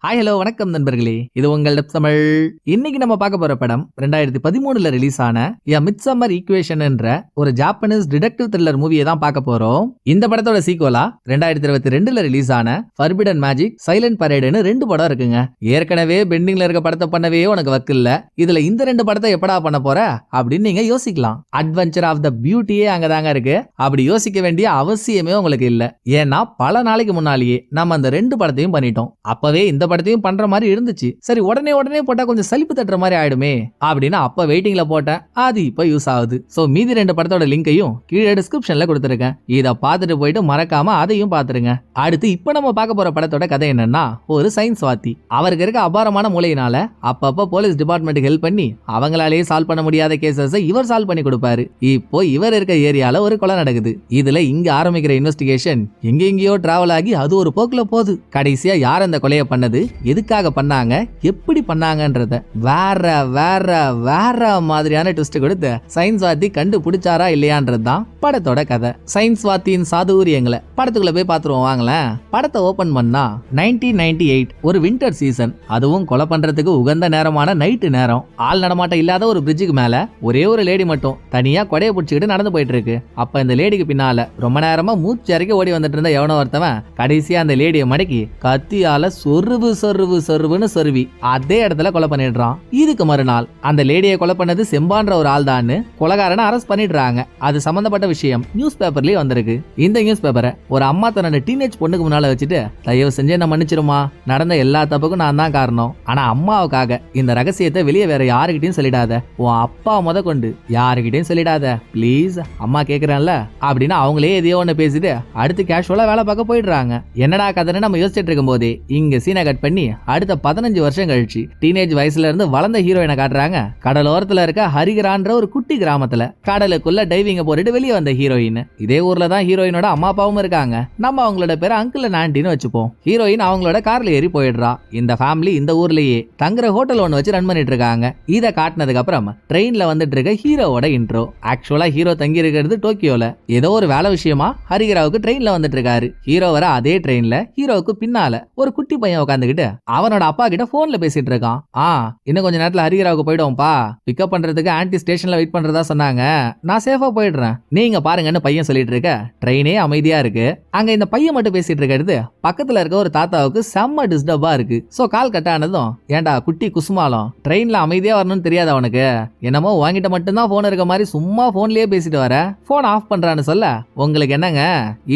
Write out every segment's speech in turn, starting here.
Hi hello வணக்கம் நண்பர்களே, இது உங்கள் தமிழ். இன்னைக்கு நம்ம பார்க்க போற படம் 2013 ரிலீஸ் ஆன எ மிட்சம்மர் ஈக்குவேஷன் என்ற ஒரு ஜாப்பனீஸ் டிடெக்டிவ் த்ரில்லர் மூவியை தான் பார்க்க போறோம். இந்த படத்தோட சீக்வலா 2022 ரிலீஸ் ஆன ஃபர்பிடன் மேஜிக், சைலண்ட் பரேடுன்னு 2 படம் இருக்குங்க. ஏற்கனவே பெண்டிங்ல இருக்க படத்தை பண்ணவே உனக்கு வக்கில்ல, இதுல இந்த 2 படத்தை எப்படா பண்ண போற அப்படின்னு நீங்க யோசிக்கலாம். அட்வென்ச்சர் ஆஃப் த பியூட்டியே அங்கதாங்க இருக்கு. அப்படி யோசிக்க வேண்டிய அவசியமே உங்களுக்கு இல்ல. ஏன்னா பல நாளைக்கு முன்னாலேயே நம்ம அந்த 2 படத்தையும் பண்ணிட்டோம். அப்பவே இந்த படத்தையும் பண்ற மாதிரி இருந்துச்சு. சரி உடனே போட்டா கொஞ்சம் சலிப்பு தட்டுற மாதிரி ஆயிடுமே அப்படின்னு அப்ப வெயிட்டிங்ல போட்டேன். அது இப்ப யூஸ் ஆகுது. சோ மீதி 2 படத்தோட லிங்கையும் கீழே டிஸ்கிரிப்ஷன்ல கொடுத்திருக்கேன். இத பார்த்துட்டு போயிட்டு மறக்காம அதையும் பாத்துருங்க. அடுத்து இப்ப நம்ம பார்க்க போற படத்தோட கதை என்னன்னா, ஒரு சயின்ஸ் வாத்தி அவருக்கு இருக்க அபாரமான மூளையினால அப்பப்ப போலீஸ் டிபார்ட்மெண்ட்டுக்கு ஹெல்ப் பண்ணி அவங்களாலேயே சால்வ் பண்ண முடியாத கேசஸ் இவர் சால்வ் பண்ணி கொடுப்பாரு. இப்போ இவர் இருக்க ஏரியால ஒரு கொலை நடக்குது. இதுல இங்க ஆரம்பிக்கிற இன்வெஸ்டிகேஷன் எங்கெங்கயோ டிராவல் ஆகி அது ஒரு போக்குல போகுது. கடைசியா யார் அந்த கொலையை பண்ணது, எதுக்காக பண்ணாங்க, எப்படி பண்ணாங்கன்றத வேற வேற வேற மாதிரியான ட்விஸ்ட் கொடுத்து சயின்ஸ் வாத்தி கண்டுபிடிச்சாரா இல்லையான்றது தான் படத்தோட கதை. சயின்ஸ் வாத்தியின் சாதுரியங்களை படத்துக்குள்ள போய் பார்த்துருவோம் வாங்களேன். படத்தை ஓபன் பண்ணா 1998 ஒரு வின்டர் சீசன். அதுவும் கொலை பண்றதுக்கு உகந்த நேரமான நைட்டு நேரம். ஆள் நடமாட்டம் இல்லாத ஒரு பிரிட்ஜுக்கு மேல ஒரே ஒரு லேடி மட்டும் தனியா கொடையை பிடிச்சிக்கிட்டு நடந்து போயிட்டு இருக்கு. அப்ப இந்த லேடிக்கு பின்னால ரொம்ப நேரமா மூச்சு இறக்கி ஓடி வந்துட்டு இருந்த எவனோ ஒருத்தவன் கடைசியா அந்த லேடியை மடக்கி கத்தியால சொருவுன்னு சொருவி அதே இடத்துல கொலை பண்ணிடுறான். இதுக்கு மறுநாள் அந்த லேடியை கொலை பண்ணது செம்பான்ற ஒரு ஆள் தான் கொலைகாரனை அரெஸ்ட் பண்ணிடுறாங்க. அது சம்பந்தப்பட்ட விஷயம் நியூஸ் பேப்பர்லயே வந்திருக்கு. இந்த நியூஸ் பேப்பரை ஒரு அம்மா தன்னோட டீனேஜ் பொண்ணுக்கு முன்னால வச்சுட்டு, தயவு செஞ்சு என்ன மன்னிச்சிருமா, நடந்த எல்லா தப்புக்கும் நான் தான் காரணம். ஆனா அம்மாவுக்காக இந்த ரகசியத்தை வெளியே வேற யாருக்கிட்டையும் சொல்லிடாத, உன் அப்பா முத கொண்டு யாருக்கிட்டையும் சொல்லிடாத பிளீஸ், அம்மா கேக்குறான்ல அப்படின்னு அவங்களே எதையோ ஒண்ணு பேசிட்டு அடுத்து கேஷுவலா வேலை பார்க்க போயிடுறாங்க. என்னடா கதைன்னு நம்ம யோசிச்சுட்டு இருக்கும் போதே இங்க சீனை கட் பண்ணி அடுத்த 15 வருஷம் கழிச்சு டீனேஜ் வயசுல இருந்து வளர்ந்த ஹீரோயினை காட்டுறாங்க. கடலோரத்துல இருக்க ஹரிகிரான்ற ஒரு குட்டி கிராமத்துல கடலுக்குள்ள டைவிங்க போட்டுட்டு வெளியே வந்த ஹீரோயின். இதே ஊர்ல தான் ஹீரோயினோட அம்மா அப்பாவும் இருக்காங்க. நம்ம அவங்களோட பேரை அங்கிள் அண்ட் ஆண்டின்னு வச்சுப்போம். ஹீரோயின் அவங்களோட கார்ல ஏறி போயிடுறா. இந்த ஃபேமிலி இந்த ஊர்லயே தங்குற ஹோட்டல் ஒன்று வச்சு ரன் பண்ணிட்டு இருக்காங்க. இதை காட்டினதுக்கு அப்புறம் ட்ரெயின்ல வந்துட்டு இருக்க ஹீரோவோட இன்ட்ரோ. ஆக்சுவலா ஹீரோ தங்கி இருக்கிறது டோக்கியோல. ஏதோ ஒரு வேலை விஷயமா ஹரிகிராவுக்கு ட்ரெயின்ல வந்துட்டு இருக்காரு. ஹீரோ வர அதே ட்ரெயின்ல ஹீரோவுக்கு பின்னால ஒரு குட்டி பையன் உட்காந்துக்கிட்டு அவனோட அப்பா கிட்ட போன்ல பேசிட்டு இருக்கான். இன்னும் கொஞ்ச நேரத்துல ஹரிகிராவுக்கு போயிடுவோம்ப்பா, பிக்கப் பண்றதுக்கு ஆன்டி ஸ்டேஷன்ல வெயிட் பண்றதா சொன்னாங்க, நான் சேஃபா போயிடுறேன், நீங்க பாருங்கன்னு பையன் சொல்லிட்டு இருக்க. ட்ரெயினே அமைதியா இருக்கு. அங்க இந்த பையன் மட்டும் பேசிட்டு இருக்கிறது பக்கத்துல இருக்க ஒரு தாத்தாவுக்கு செம்ம டிஸ்டர்பா இருக்கு. சோ கால் கட் ஆனதும், ஏண்டா குட்டி குசுமாலம், ட்ரெயின்ல அமைதியா வரணும்னு தெரியாது அவனுக்கு, என்னமோ வாங்கிட்ட மட்டும்தான் போன் இருக்க மாதிரி சும்மா போன்லயே பேசிட்டு வர, போன் ஆஃப் பண்றான்னு சொல்ல உங்களுக்கு என்னங்க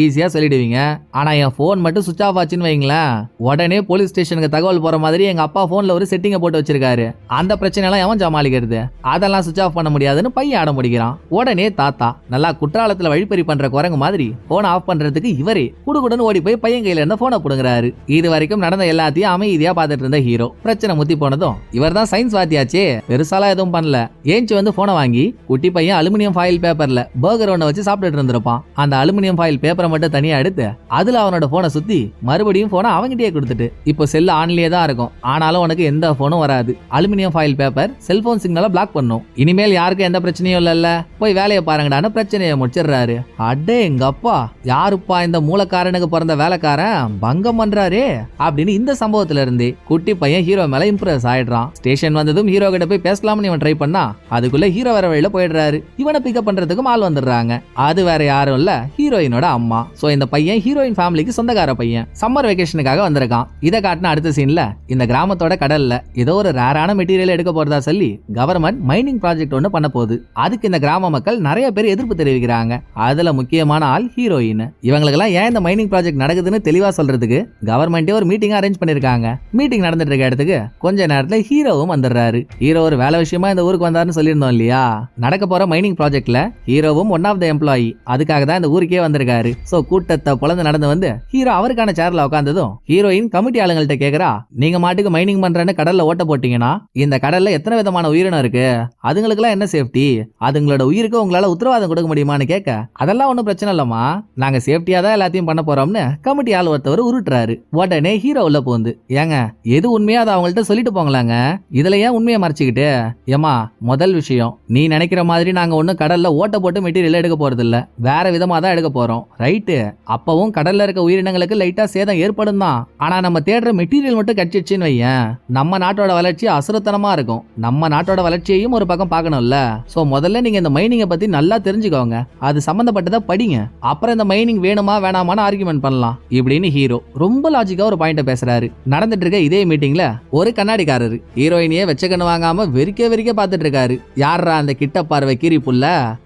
ஈஸியா சொல்லிடுவீங்க. ஆனா என் போன் மட்டும் சுவிட்ச் ஆஃப் ஆச்சுன்னு வைங்களேன், உடனே போலீஸ் ஸ்டேஷனுக்கு தகவல் போற மாதிரி எங்க அப்பா போன்ல ஒரு செட்டிங்க போட்டு வச்சிருக்காரு, அந்த பிரச்சனை எல்லாம் எவன் சமாளிக்கிறது, அதெல்லாம் சுவிட்ச் ஆஃப் பண்ண முடியாதுன்னு பையன் ஆட முடிக்கிறான். உடனே தாத்தா நல்லா குற்றாலத்துல வழிப்பறி பண்ற குரங்கு மாதிரி போன் ஆஃப் பண்றதுக்கு இவரே குடுகுடுன்னு ஓடி போய் பையன் கையில இருந்த போனை புடுங்குறாரு. இது வரைக்கும் நடந்த எல்லாத்தையும் அமைதியா பார்த்துட்டு இருந்த ஹீரோ பிரச்சனை முத்தி போனதும், இவர் தான் சயின்ஸ் வாத்தியாச்சே, பெருசாலாம் எதுவும் பண்ணல, ஏஞ்சி வந்து போனை வாங்கி குட்டி பையன் அலுமினியம் ஃபாயில் பேப்பர்ல பர்கர் ஒண்ண வச்சு சாப்பிட்டுட்டு இருந்திருப்பான். அந்த அலுமினியம் ஃபாயில் பேப்பரை மட்டும் தனியா எடுத்து அதுல அவனோட போனை சுத்தி மறுபடியும் போனை அவங்கிட்டே கொடுத்துட்டு, இப்போ செல் ஆன்லயே தான் இருக்கும், ஆனாலும் உனக்கு எந்த போனும் வராது, அலுமினியம் ஃபாயில் பேப்பர் செல்போன் சிக்னலை பிளாக் பண்ணும், இனிமேல் யாருக்கும் எந்த பிரச்சனையும் இல்ல, போய் வேலையை பாருங்கடான்னு பிரச்சனையை முடிச்சிடுறாரு. அடே எங்க அப்பா, யாருப்பா இந்த மூலக்காரனுக்கு பிறந்த வேலைக்காரன், பங்கம் பண்றாரே அப்படின்னு இந்த சம்பவத்துல இருந்தே குட்டி பையன் ஹீரோ மேல இம்ப்ரெஸ் ஆயிடுறான். ஸ்டேஷன் வந்ததும் ஹீரோ கிட்ட போய் பேசலாம்னு இவன் ட்ரை பண்ணா அதுக்குள்ள ஹீரோ வர வழியில போயிடுறாரு. இவனை பிக்கப் பண்றதுக்கு ஆள் வந்துடுறாங்க. அது வேற யாரும் இல்ல, ஹீரோயினோட அம்மா. சோ இந்த பையன் ஹீரோயின் ஃபேமிலிக்கு சொந்தக்கார பையன், சம்மர் வெகேஷனுக்காக வந்திருக்கான். இதை காட்டின அடுத்த சீன்ல இந்த கிராமத்தோட கடல்ல ஏதோ ஒரு ரேரான மெட்டீரியல் எடுக்க போறதா சொல்லி கவர்மெண்ட் மைனிங் ப்ராஜெக்ட் ஒன்று பண்ண போகுது. அதுக்கு இந்த கிராம மக்கள் நிறைய பேர் எதிர்ப்பு தெரிவிக்கிறாங்க. அதுல முக்கியமான ஆள் ஹீரோயின். இவங்களுக்கெல்லாம் ஏன் இந்த மைனிங் ப்ராஜெக்ட் நடக்குதுன்னு தெளிவா சொல்றதுக்கு கவர்மெண்டே ஒரு மீட்டிங் அரேஞ்ச் பண்ணிருக்காங்க. மீட்டிங் நடந்துட்டு இருக்க இடத்துக்கு கொஞ்ச நேரத்துல ஹீரோவும் வந்துடுறாரு. ஹீரோ ஒரு வேலை விஷயமா இந்த ஊருக்கு வந்தாருன்னு சொல்லியிருந்தோம் இல்லையா, நடக்க போற மைனிங் ப்ராஜெக்ட்ல ஹீரோவும் ஒன் ஆஃப் த எம்ப்ளாயி, அதுக்காக தான் இந்த ஊருக்கே வந்திருக்காரு. சோ கூட்டத்தை பொழந்து நடந்து வந்து ஹீரோ அவருக்கான சேர்ல உட்கார்ந்ததும் ஹீரோயின் கமிட்டி ஆளுங்கள்ட்ட கேக்குறா, நீங்க மாட்டுக்கு மைனிங் பண்றேன்னு கடல்ல ஓட்ட போட்டீங்கன்னா இந்த கடல்ல எத்தனை விதமான உயிரினம் இருக்கு, அதுங்களுக்கு எல்லாம் என்ன சேஃப்டி, அதுங்களோட உயிருக்கு உங்களால உத்தரவாதம் கொடுக்க முடியுமான்னு கேட்க, அதெல்லாம் ஒன்னும் பிரச்சனை இல்லம்மா, நாங்க சேஃப்டியா தான் எல்லாத்தையும் பண்ண போறோம்னு கமிட்டி ஆள் ஒருத்தவர் உருட்டுறாரு. உடனே ஹீரோ உள்ள போந்து, ஏங்க எது உண்மையா அதை அவங்கள்ட்ட சொல்லிட்டு போங்களாங்க, இதுல ஏன் உண்மையை மறைச்சிக்கிட்டு, ஏமா முதல் விஷயம், நீ நினைக்கிற மாதிரி நாங்க ஒன்னும் கடல்ல ஓட்ட போட்டு மெட்டீரியல் எடுக்க போறது இல்ல, வேற விதமா தான் எடுக்க போறோம், ரைட்டு, அப்பவும் கடல்ல இருக்க உயிரினங்களுக்கு லைட்டா சேதம் ஏற்படும் தான், ஆனா நம்ம தேடுற மெட்டீரியல் மட்டும் கிடைச்சிடுச்சுன்னு வையேன், நம்ம நாட்டோட வளர்ச்சி அசுரத்தனமா இருக்கும். நம்ம நாட்டோட வளர்ச்சியையும் ஒரு பக்கம் பார்க்கணும்ல. சோ முதல்ல நீங்க இந்த மைனிங்கை பத்தி நல்லா தெரிஞ்சுக்கோங்க, அது சம்பந்தப்பட்டதை படிங்க, அப்புறம் இந்த மைனிங் வேணுமா வேணாமான்னு ஆர்குமெண்ட் பண்ணலாம் இப்படின்னு ஹீரோ ரொம்ப லாஜிக்கா ஒரு பாயிண்ட பேசுறாரு. நடந்துட்டு இருக்க இதே மீட்டிங்ல ஒரு கண்ணாடிக்காரரு ஹீரோயினியே வெச்ச கண்ணு வாங்காம வெறிக்க பார்த்துட்டு இருக்காரு. யாரா அந்த கிட்ட பார்வை கீரி புள்ள,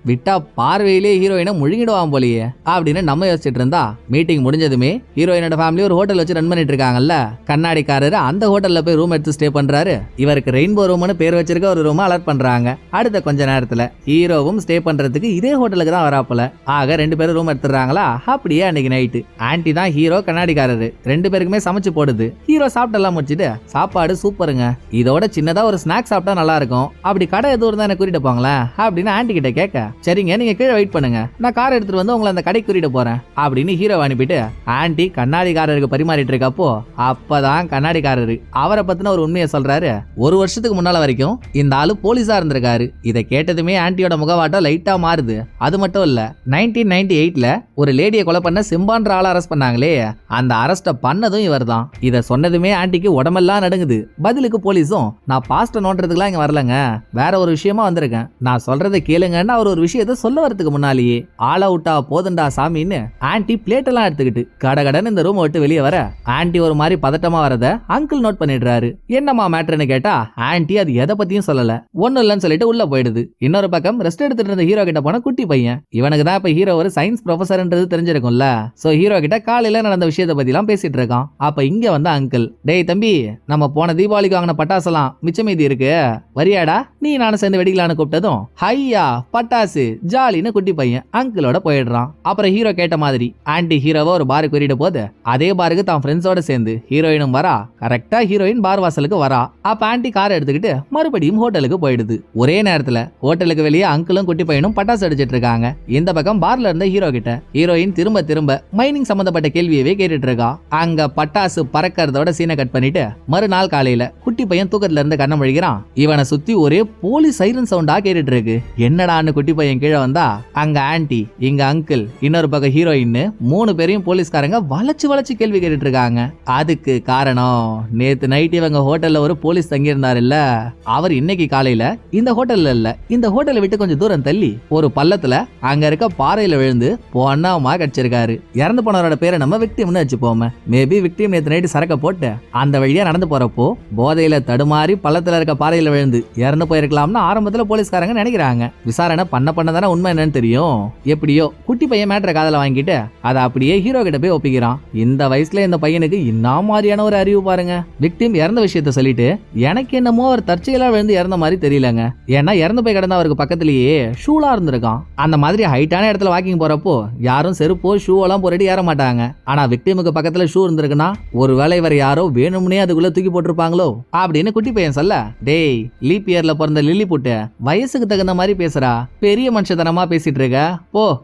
விட்டா பார்வையிலே ஹீரோயினை முழுங்கிடுவான் போலியே அப்படின்னு நம்ம யோசிச்சுட்டு இருந்தா, மீட்டிங் முடிஞ்சதுமே ஹீரோயினோட ஃபேமிலி ஒரு ஹோட்டல் வச்சு ரன் பண்ணிட்டு இருக்காங்கல்ல. கண்ணாடிக்காரரு அந்த ஹோட்டல்ல போய் ரூம் எடுத்து ஸ்டே பண்றாரு. இவருக்கு ரெயின்போ ரூம்னு பேர் வச்சிருக்க ஒரு ரூம் அலர்ட் பண்றாங்க. அடுத்த கொஞ்ச நேரத்துல ஹீரோவும் ஸ்டே பண்றதுக்கு இதே ஹோட்டலுக்கு தான் வராப்புல. ஆக ரெண்டு பேரும் ரூம் எடுத்துறாங்களா. அப்படியே அன்னைக்கு நைட்டு ஆன்டி தான் ஹீரோ கண்ணாடிக்காரரு ரெண்டு பேருக்குமே சமைச்சு போடுது. ஹீரோ சாப்பிட்டெல்லாம் முடிச்சுட்டு, சாப்பாடு சூப்பருங்க, இதோட சின்னதா ஒரு ஸ்நாக்ஸ் சாப்பிட்டா நல்லா இருக்கும், அப்படி கடை எதுவும் இருந்தா எனக்கு கூட்டிட்டு போங்களேன் அப்படின்னு ஆன்டி கிட்ட கேட்க, சரிங்க நீங்க கீழே வெயிட் பண்ணுங்க, நான் கார் எடுத்துட்டு வந்து உங்களை அந்த கடை கூட்டிட்டு போறேன் அப்படின்னு ஹீரோ அனுப்பிட்டு ஆன்டி கண்ணாடிக்காரருக்கு பரிமாறிட்டு இருக்கப்போ, அப்பதான் கண்ணாடிக்காரரு அவரை பத்தின ஒரு உண்மையை சொல்றாரு. ஒரு வருஷத்துக்கு முன்னால வரைக்கும் இந்த ஆளு போலீஸா இருந்திருக்காரு. இதை கேட்டதுமே ஆன்டியோட முகவாட்டம் லைட்டா மாறுது. அது மட்டும் இல்ல, 1998ல ஒரு லேடியை கொலை பண்ண சிம்பான்ற ஆளை அரெஸ்ட் பண்ணாங்களே, அந்த அரெஸ்ட பண்ணதும் இவர் தான். இத சொன்னதுமே ஆன்டிக்கு உடம்பெல்லாம் நடுங்குது. பதிலுக்கு போலீஸும், நான் பாஸ்ட நோண்டுறதுக்குலாம் இங்க வரலங்க, வேற ஒரு விஷயமா வந்திருக்கேன், நான் சொல்றதை கேளுங்கன்னு அவர் ஒரு விஷயத்த சொல்ல வரதுக்கு முன்னாலேயே ஆள் அவுட்டா போதுண்டா சாமின்னு ஆன்டி பிளேட் எல்லாம் எடுத்துக்கிட்டு கடகடன்னு இந்த ரூம் விட்டு வெளியே வர, ஆன்டி ஒரு மாதிரி பதட்டமா வரத அங்கிள் நோட் பண்ணிடுறாரு. என்னமா மேட்டர்னு கேட்டா ஆன்டி அது எதை பத்தியும் சொல்லல, ஒன்னும் இல்லைன்னு சொல்லிட்டு உள்ள போயிடுது. இன்னொரு பக்கம் ரெஸ்ட் எடுத்துட்டு இருந்த ஹீரோ கிட்ட போன குட்டி பையன், இவனுக்கு தான் இப்ப ஹீரோ ஒரு சயின்ஸ் ப்ரொஃபசர்ன்றது தெரிஞ்சிருக்கும்ல. சோ ஹீரோ கிட்ட காலையில நடந்த விஷயத்தை பத்தி எல்லாம் பேசிட்டு இருக்கான். அப்ப இங்க வந்து அங்கிள், டேய் தம்பி, நம்ம போன தீபாவளிக்கு வாங்கின பட்டாசெல்லாம் மிச்ச மீதி இருக்கு, வரியாடா நீ நானும் சேர்ந்து வெடிக்கலான்னு கூப்பிட்டதும், ஹையா பட்டாசு ஜாலின்னு குட்டி பையன் அங்கிளோட போயிடுறான். அப்புறம் ஹீரோ கேட்ட மாதிரி ஆன்டி ஹீரோவை ஒரு பாருக்கு கூட்டிட்டு போது, அதே பாருக்கு தான் ஃப்ரெண்ட்ஸோட சேர்ந்து ஹீரோயினும் வரா. கரெக்டா ஹீரோயின் பார் வாசலுக்கு வரா. அப்ப ஆன்டி கார் எடுத்துக்கிட்டு மறுபடியும் ஹோட்டலுக்கு போயிடுது. ஒரே நேரத்துல ஹோட்டலுக்கு வெளியே அங்கிளும் குட்டி பையனும் பட்டாசு அடிச்சிட்டு இருக்காங்க. இந்த பக்கம் பார்ல இருந்த ஹீரோ கிட்ட ஹீரோயின் திரும்ப திரும்ப மைனிங் சம்பந்தப்பட்ட கேள்வியவே கேட்டுட்டு இருக்கா. அங்க பட்டாசு பறக்கிறதோட சீனை கட் பண்ணிட்டு மறுநாள் காலையில குட்டி பையன் தூக்கத்துல இருந்து கண்ண முழிக்கிறான். இவனை சுத்தி ஒரே போலீஸ் சைரன் சவுண்டா கேட்டுட்டு இருக்கு. என்னடான்னு குட்டி பையன் கீழே வந்தா, அங்க ஆன்டி, இங்க அங்கிள், இன்னொரு பக்கம் ஹீரோயின், மூணு பேரையும் போலீஸ்காரங்க வளைச்சு கேள்வி கேட்டுட்டு இருக்காங்க. அதுக்கு காரணம், நேத்து நைட் இவங்க ஹோட்டல்ல ஒரு போலீஸ் தங்கி இருந்தாரு இல்ல, அவர் இன்னைக்கு காலையில இந்த ஹோட்டல்ல இல்ல, இந்த ஹோட்டலை விட்டு கொஞ்சம் தூரம் தள்ளி ஒரு பள்ளத்துல அங்க இருக்க பாறையில விழுந்து பொண்ணாமா கடிச்சிருக்காரு. இறந்து போனவரோட பேரை நம்ம விக்டிம்னு வச்சுப்போமே. மேபி விக்டிம் நேத்து நைட்டு சரக்க போட்டு அந்த வழியா நடந்து போறப்போ போதையில தடுமாறி பள்ளத்துல இருக்க பாறையில விழுந்து இறந்து போயிருக்கலாம்னு ஆரம்பத்துல போலீஸ்காரங்க நினைக்கிறாங்க. விசாரணை பண்ணதானே உண்மை என்னன்னு தெரியும். எப்படியோ குட்டி பையன் மேட்டரை காதல வாங்கிட்டு அதை அப்படியே ஹீரோ கிட்ட போய் ஒப்பிக்கிறான். இந்த வயசுல இந்த பையனுக்கு என்ன மாதிரியான ஒரு அறிவு பாருங்க. விக்டிம் இறந்த விஷயத்த சொல்லிட்டு, எனக்கு என்னமோ அவர் தற்செயலா விழுந்து இறந்த மாதிரி தெரியலங்க, ஏன்னா இறந்து போய் கிடந்த அவருக்கு பக்கத்திலேயே ஷூலா இருந்திருக்கான். அந்த மாதிரி ஹைட்டான இடத்துல வாக்கிங் போறப்போ யாரும் செருப்போ ஷூ எல்லாம் போட்டு ஏற மாட்டாங்க. ஆனா விக்டிமுக்கு பக்கத்துல ஷூ இருந்திருக்குன்னா ஒருவேளை இவர் யாரோ வேணும்னே அதுக்குள்ள தூக்கி போட்டிருப்பாங்களோ அப்படின்னு குட்டி பையன் சொல்ல, டேய் லீப் இயர்ல பிறந்த லில்லி புட்டு, வயசுக்கு தகுந்த மாதிரி பேசுறா, பெரிய மனுஷத்தனமா பேசிட்டு இருக்க,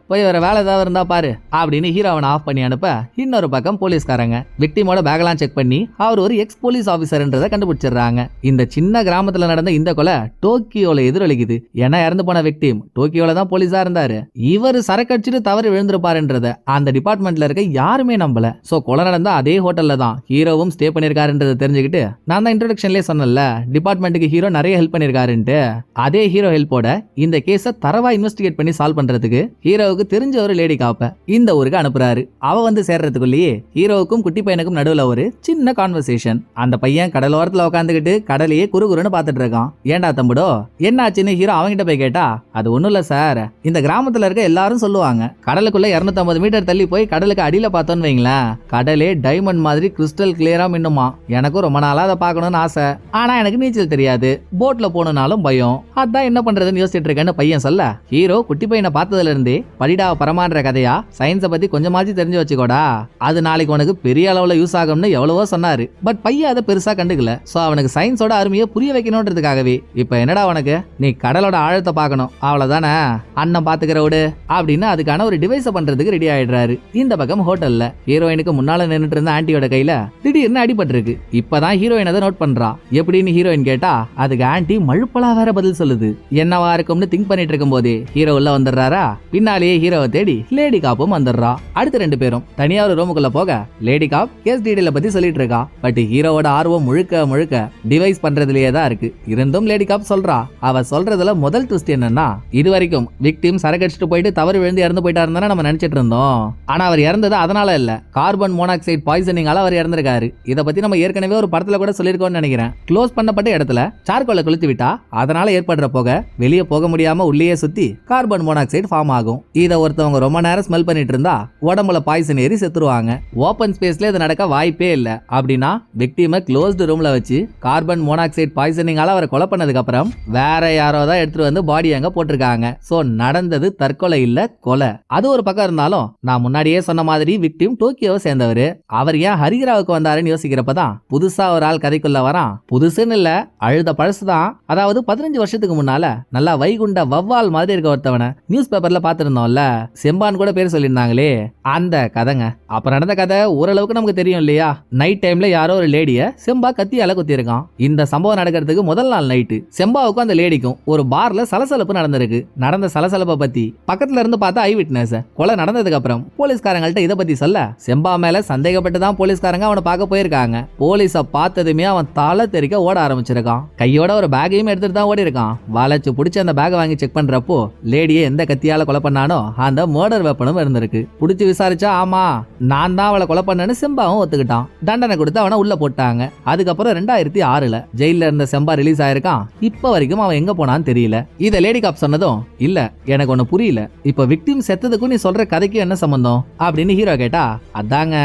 போய் வேற வேலை ஏதாவது இருந்தா பாரு அப்படின்னு ஹீரோவனை ஆஃப் பண்ணி அனுப்ப, இன்னொரு பக்கம் போலீஸ்காரங்க விக்டிமோட பேக்லாம் செக் பண்ணி அவர் ஒரு எக்ஸ் போலீஸ் ஆபீசர்ன்றதை கண்டுபிடிச்சிடுறாங்க. இந்த சின்ன கிராமத்துல நடந்த இந்த கொலை டோக்கியோல எதிரொலிக்குது. ஏன்னா இறந்து போன விக்டிம் டோக்கியோல தான் போலீஸா இருந்தாரு. இவர் சரக்கடிச்சிட்டு தவறி விழுந்திருப்பாருன்றத அந்த டிபார்ட்மெண்ட்ல இருக்க யாருமே நம்பல. சோ கொலை நடந்த அதே ஹோட்டல்ல தான் ஹீரோவும் ஸ்டே பண்ணிருக்காருன்றதை தெரிஞ்சுக்கிட்டு, நான் தான் இன்ட்ரோடக்ஷன்லயே சொன்னல டிபார்ட்மெண்ட்டுக்கு ஹீரோ நிறைய ஹெல்ப் பண்ணிருக்காருன்ட்டு, அதே ஹீரோ ஹெல்ப்போட இந்த கேஸ தரவா இன்வெஸ்டிகேட் பண்ணி சால்வ் பண்றதுக்கு ஹீரோவுக்கு தெரிஞ்ச ஒரு லேடி காப்ப இந்த ஊருக்கு அனுப்புறாரு. அவ வந்து சேர்றதுக்குள்ளேயே ஹீரோவுக்கும் குட்டி பையனுக்கும் நடுவுல ஒரு சின்ன கான்வர்சேஷன். அந்த பையன் கடலோரத்துல உட்காந்துக்கிட்டு கடலையே குறுகுறுன்னு பாத்துட்டு இருக்கான். ஏண்டா தம்புடோ என்னாச்சுன்னு ஹீரோ அவங்கிட்ட போய் கேட்டா, அது ஒண்ணும் இல்ல சார், இந்த கிராமத்துல இருக்க எல்லாரும் சொல்லுவாங்க கடலுக்குள்ள 250 மீட்டர் தள்ளி போய் கடலுக்கு அடியில பார்த்தோன்னு வைங்களேன், கடலே டைமண்ட் மாதிரி கிறிஸ்டல் கிளியரா மின்னுமா. எனக்கும் ரொம்ப நாளா அதை பார்க்கணும்னு ஆசை, ஆனா எனக்கு நீச்சல் தெரியாது, போட்ல போனாலும் பயம், அதான் என்ன பண்றதுன்னு யோசிச்சுட்டு இருக்கேன்னு பையன் சொல்ல, ஹீரோ குட்டி பையனை பார்த்ததுல இருந்தே படிடா பரமான்ற கதையா சயின்ஸை பத்தி கொஞ்சமாச்சு தெரிஞ்சு வச்சுக்கோடா, அது நாளைக்கு உனக்கு பெரிய அளவுல யூஸ் ஆகும்னு எவ்வளவோ சொன்னாரு. பட் பையன் அதை பெருசா கண்டுக்கல. சோ அவனுக்கு சயின்ஸோட அருமையை புரிய வைக்கணும்ன்றதுக்காகவே இப்ப என்னடா உனக்கு, நீ கடலோட ஆழத்தை பார்க்கணும் அவ்வளவுதானே, அண்ணன் பாத்துக்கிற விடு அப்படின்னு அதுக்கான ஒரு டிவைஸை பண்றதுக்கு ரெடி ஆயிடுறாரு. இந்த பக்கம் ஹோட்டல்ல ஹீரோயினுக்கு முன்னால நின்னுட்டு இருந்த ஆன்டியோட கையில திடீர்னு அடிபட்டு இருக்கு. இப்பதான் ஹீரோயின் அதை நோட் பண்றா. எப்படின்னு ஹீரோயின் கேட்டா, அதுக்கு ஆன்டி மழுப்பலா வேற பதில் சொல்லுது. என்னவா இருக்கும்னு திங்க் பண்ணிட்டு இருக்கும் போதே ஹீரோ உள்ள வந்துடுறாரா. பின்னாலேயே ஹீரோவை தேடி லேடி காப்பும் வந்துடுறா. அடுத்த ரெண்டு பேரும் தனியா ஒரு ரூமுக்குள்ள போக லேடி காப் கேஸ் டீடைல பத்தி சொல்லிட்டு இருக்கா. பட் ஹீரோவோட ஆர்வம் முழுக்க முழுக்க டிவைஸ் பண்றதுலயே தான் இருக்கு. இருந்தும் லேடி காப் சொல்றா, அவ சொல்றதுல முதல் ட்விஸ்ட் என்னன்னா, இது வரைக்கும் விக்டிம் சரக்கடிச்சிட்டு போயிட்டு தவறு விழுந்து இறந்து போயிட்டாருன்னு நம்ம நினைச்சிட்டு இருந்தோம். ஆனா அவர் இறந்தது அதனால இல்ல, கார்பன் மோனாக்சைடு பாய்சனிங்கால அவர் இறந்திருக்காரு. இத பத்தி நம்ம ஏற்கனவே ஒரு படத்துல கூட சொல்லிருக்கோம்னு நினைக்கிறேன். க்ளோஸ் பண்ணப்பட்ட இடத்துல சார்கோலை கொளுத்தி விட்டா அதனால ஏற்படுற புகை வெளியே போக முடியாம உள்ளே சுத்தி கார்பன் மோனாக்சைடு ஃபார்ம் ஆகும். இத ஒருத்தவங்க ரொம்ப நேரம் ஸ்மெல் பண்ணிட்டு இருந்தா உடம்புல பாய்சன் ஏறி செத்துருவாங்க. ஓபன் ஸ்பேஸ்ல இது நடக்க வாய்ப்பே இல்ல. அப்படின்னா விக்டிமை க்ளோஸ்டு ரூம்ல வச்சு கார்பன் மோனாக்சைடு பாய்சனிங்கால அவரை கொலை பண்ணதுக்கு அப்புறம் வேற யாரோ தான் எடுத்துட்டு வந்து பாடி அங்க போட்டிருக்காங்க. சோ நடந்தது தற்கொலை இல்ல, கொலை. அது ஒரு பக்கம் இருந்தாலும் நான் முன்னாடியே சொன்ன மாதிரி விக்டிம் டோக்கியோவை சேர்ந்தவர். அவர் ஏன் ஹரிகிராவுக்கு வந்தாருன்னு யோசிக்கிறப்பதான் புதுசா ஒரு ஆள் கதைக்குள்ள வரான். புதுசுன்னு இல்ல, அழுத பழசுதான். அதாவது 15 வருஷத்துக்கு முன்னால நல்லா வைகுண்ட வவ்வால் மாதிரி இருக்க ஒருத்தவனை நியூஸ் பேப்பர்ல பாத்துருந்தோம்ல, செம்பான் கூட பேர் சொல்லியிருந்தாங்களே, அந்த கதைங்க. அப்ப நடந்த கதை ஓரளவுக்கு நமக்கு தெரியும் இல்லையா. நைட் டைம்ல யாரோ ஒரு லேடிய செம்பா கத்தியால குத்தி இருக்கான். இந்த சம்பவம் நடக்கிறதுக்கு முதல் நாள் நைட்டு செம்பாவுக்கும் அந்த லேடிக்கும் ஒரு பார்ல சலசலப்பு நடந்திருக்கு. நடந்த சலசலப்பை பத்தி பக்கத்துல இருந்து பார்த்தா ஐ விட்னஸ் கொலை நடந்ததுக்கு அப்புறம் போலீஸ்காரங்கள்ட்ட இதை பத்தி சொல்ல, செம்பா மேல சந்தேகப்பட்டு தான் போலீஸ்காரங்க அவனை பார்க்க போயிருக்காங்க. போலீஸ பார்த்ததுமே அவன் தலை தெறிக்க ஓட ஆரம்பிச்சிருக்கான். கையோட ஒரு பேக்கையும் எடுத்துட்டு தான் ஓடி இருக்கான். வளைச்சு பிடிச்சி அந்த பேக்கை வாங்கி செக் பண்றப்போ லேடியை எந்த கத்தியால கொலை பண்ணானோ அந்த மர்டர் வெப்பனும் இருந்திருக்கு. பிடிச்சி விசாரிச்சா ஆமா நான் தான் அவளை கொலை பண்ணேன்னு செம்பாவும் ஒத்துக்கிட்டான். தண்டனை கொடுத்து அவனை உள்ள போட்டாங்க. அதுக்கப்புறம் 2006 ஜெயில இருந்த செம்பா ரிலீஸ் ஆயிருக்கான். இப்ப வரைக்கும் அவன் எங்க போனான்னு தெரியல. இத லேடி காப் சொன்னதும், இல்ல எனக்கு ஒண்ணு புரியல, இப்ப விக்டிம் செத்ததுக்கும் நீ சொல்ற கதைக்கு என்ன சம்பந்தம் அப்படின்னு ஹீரோ கேட்டா, அதாங்க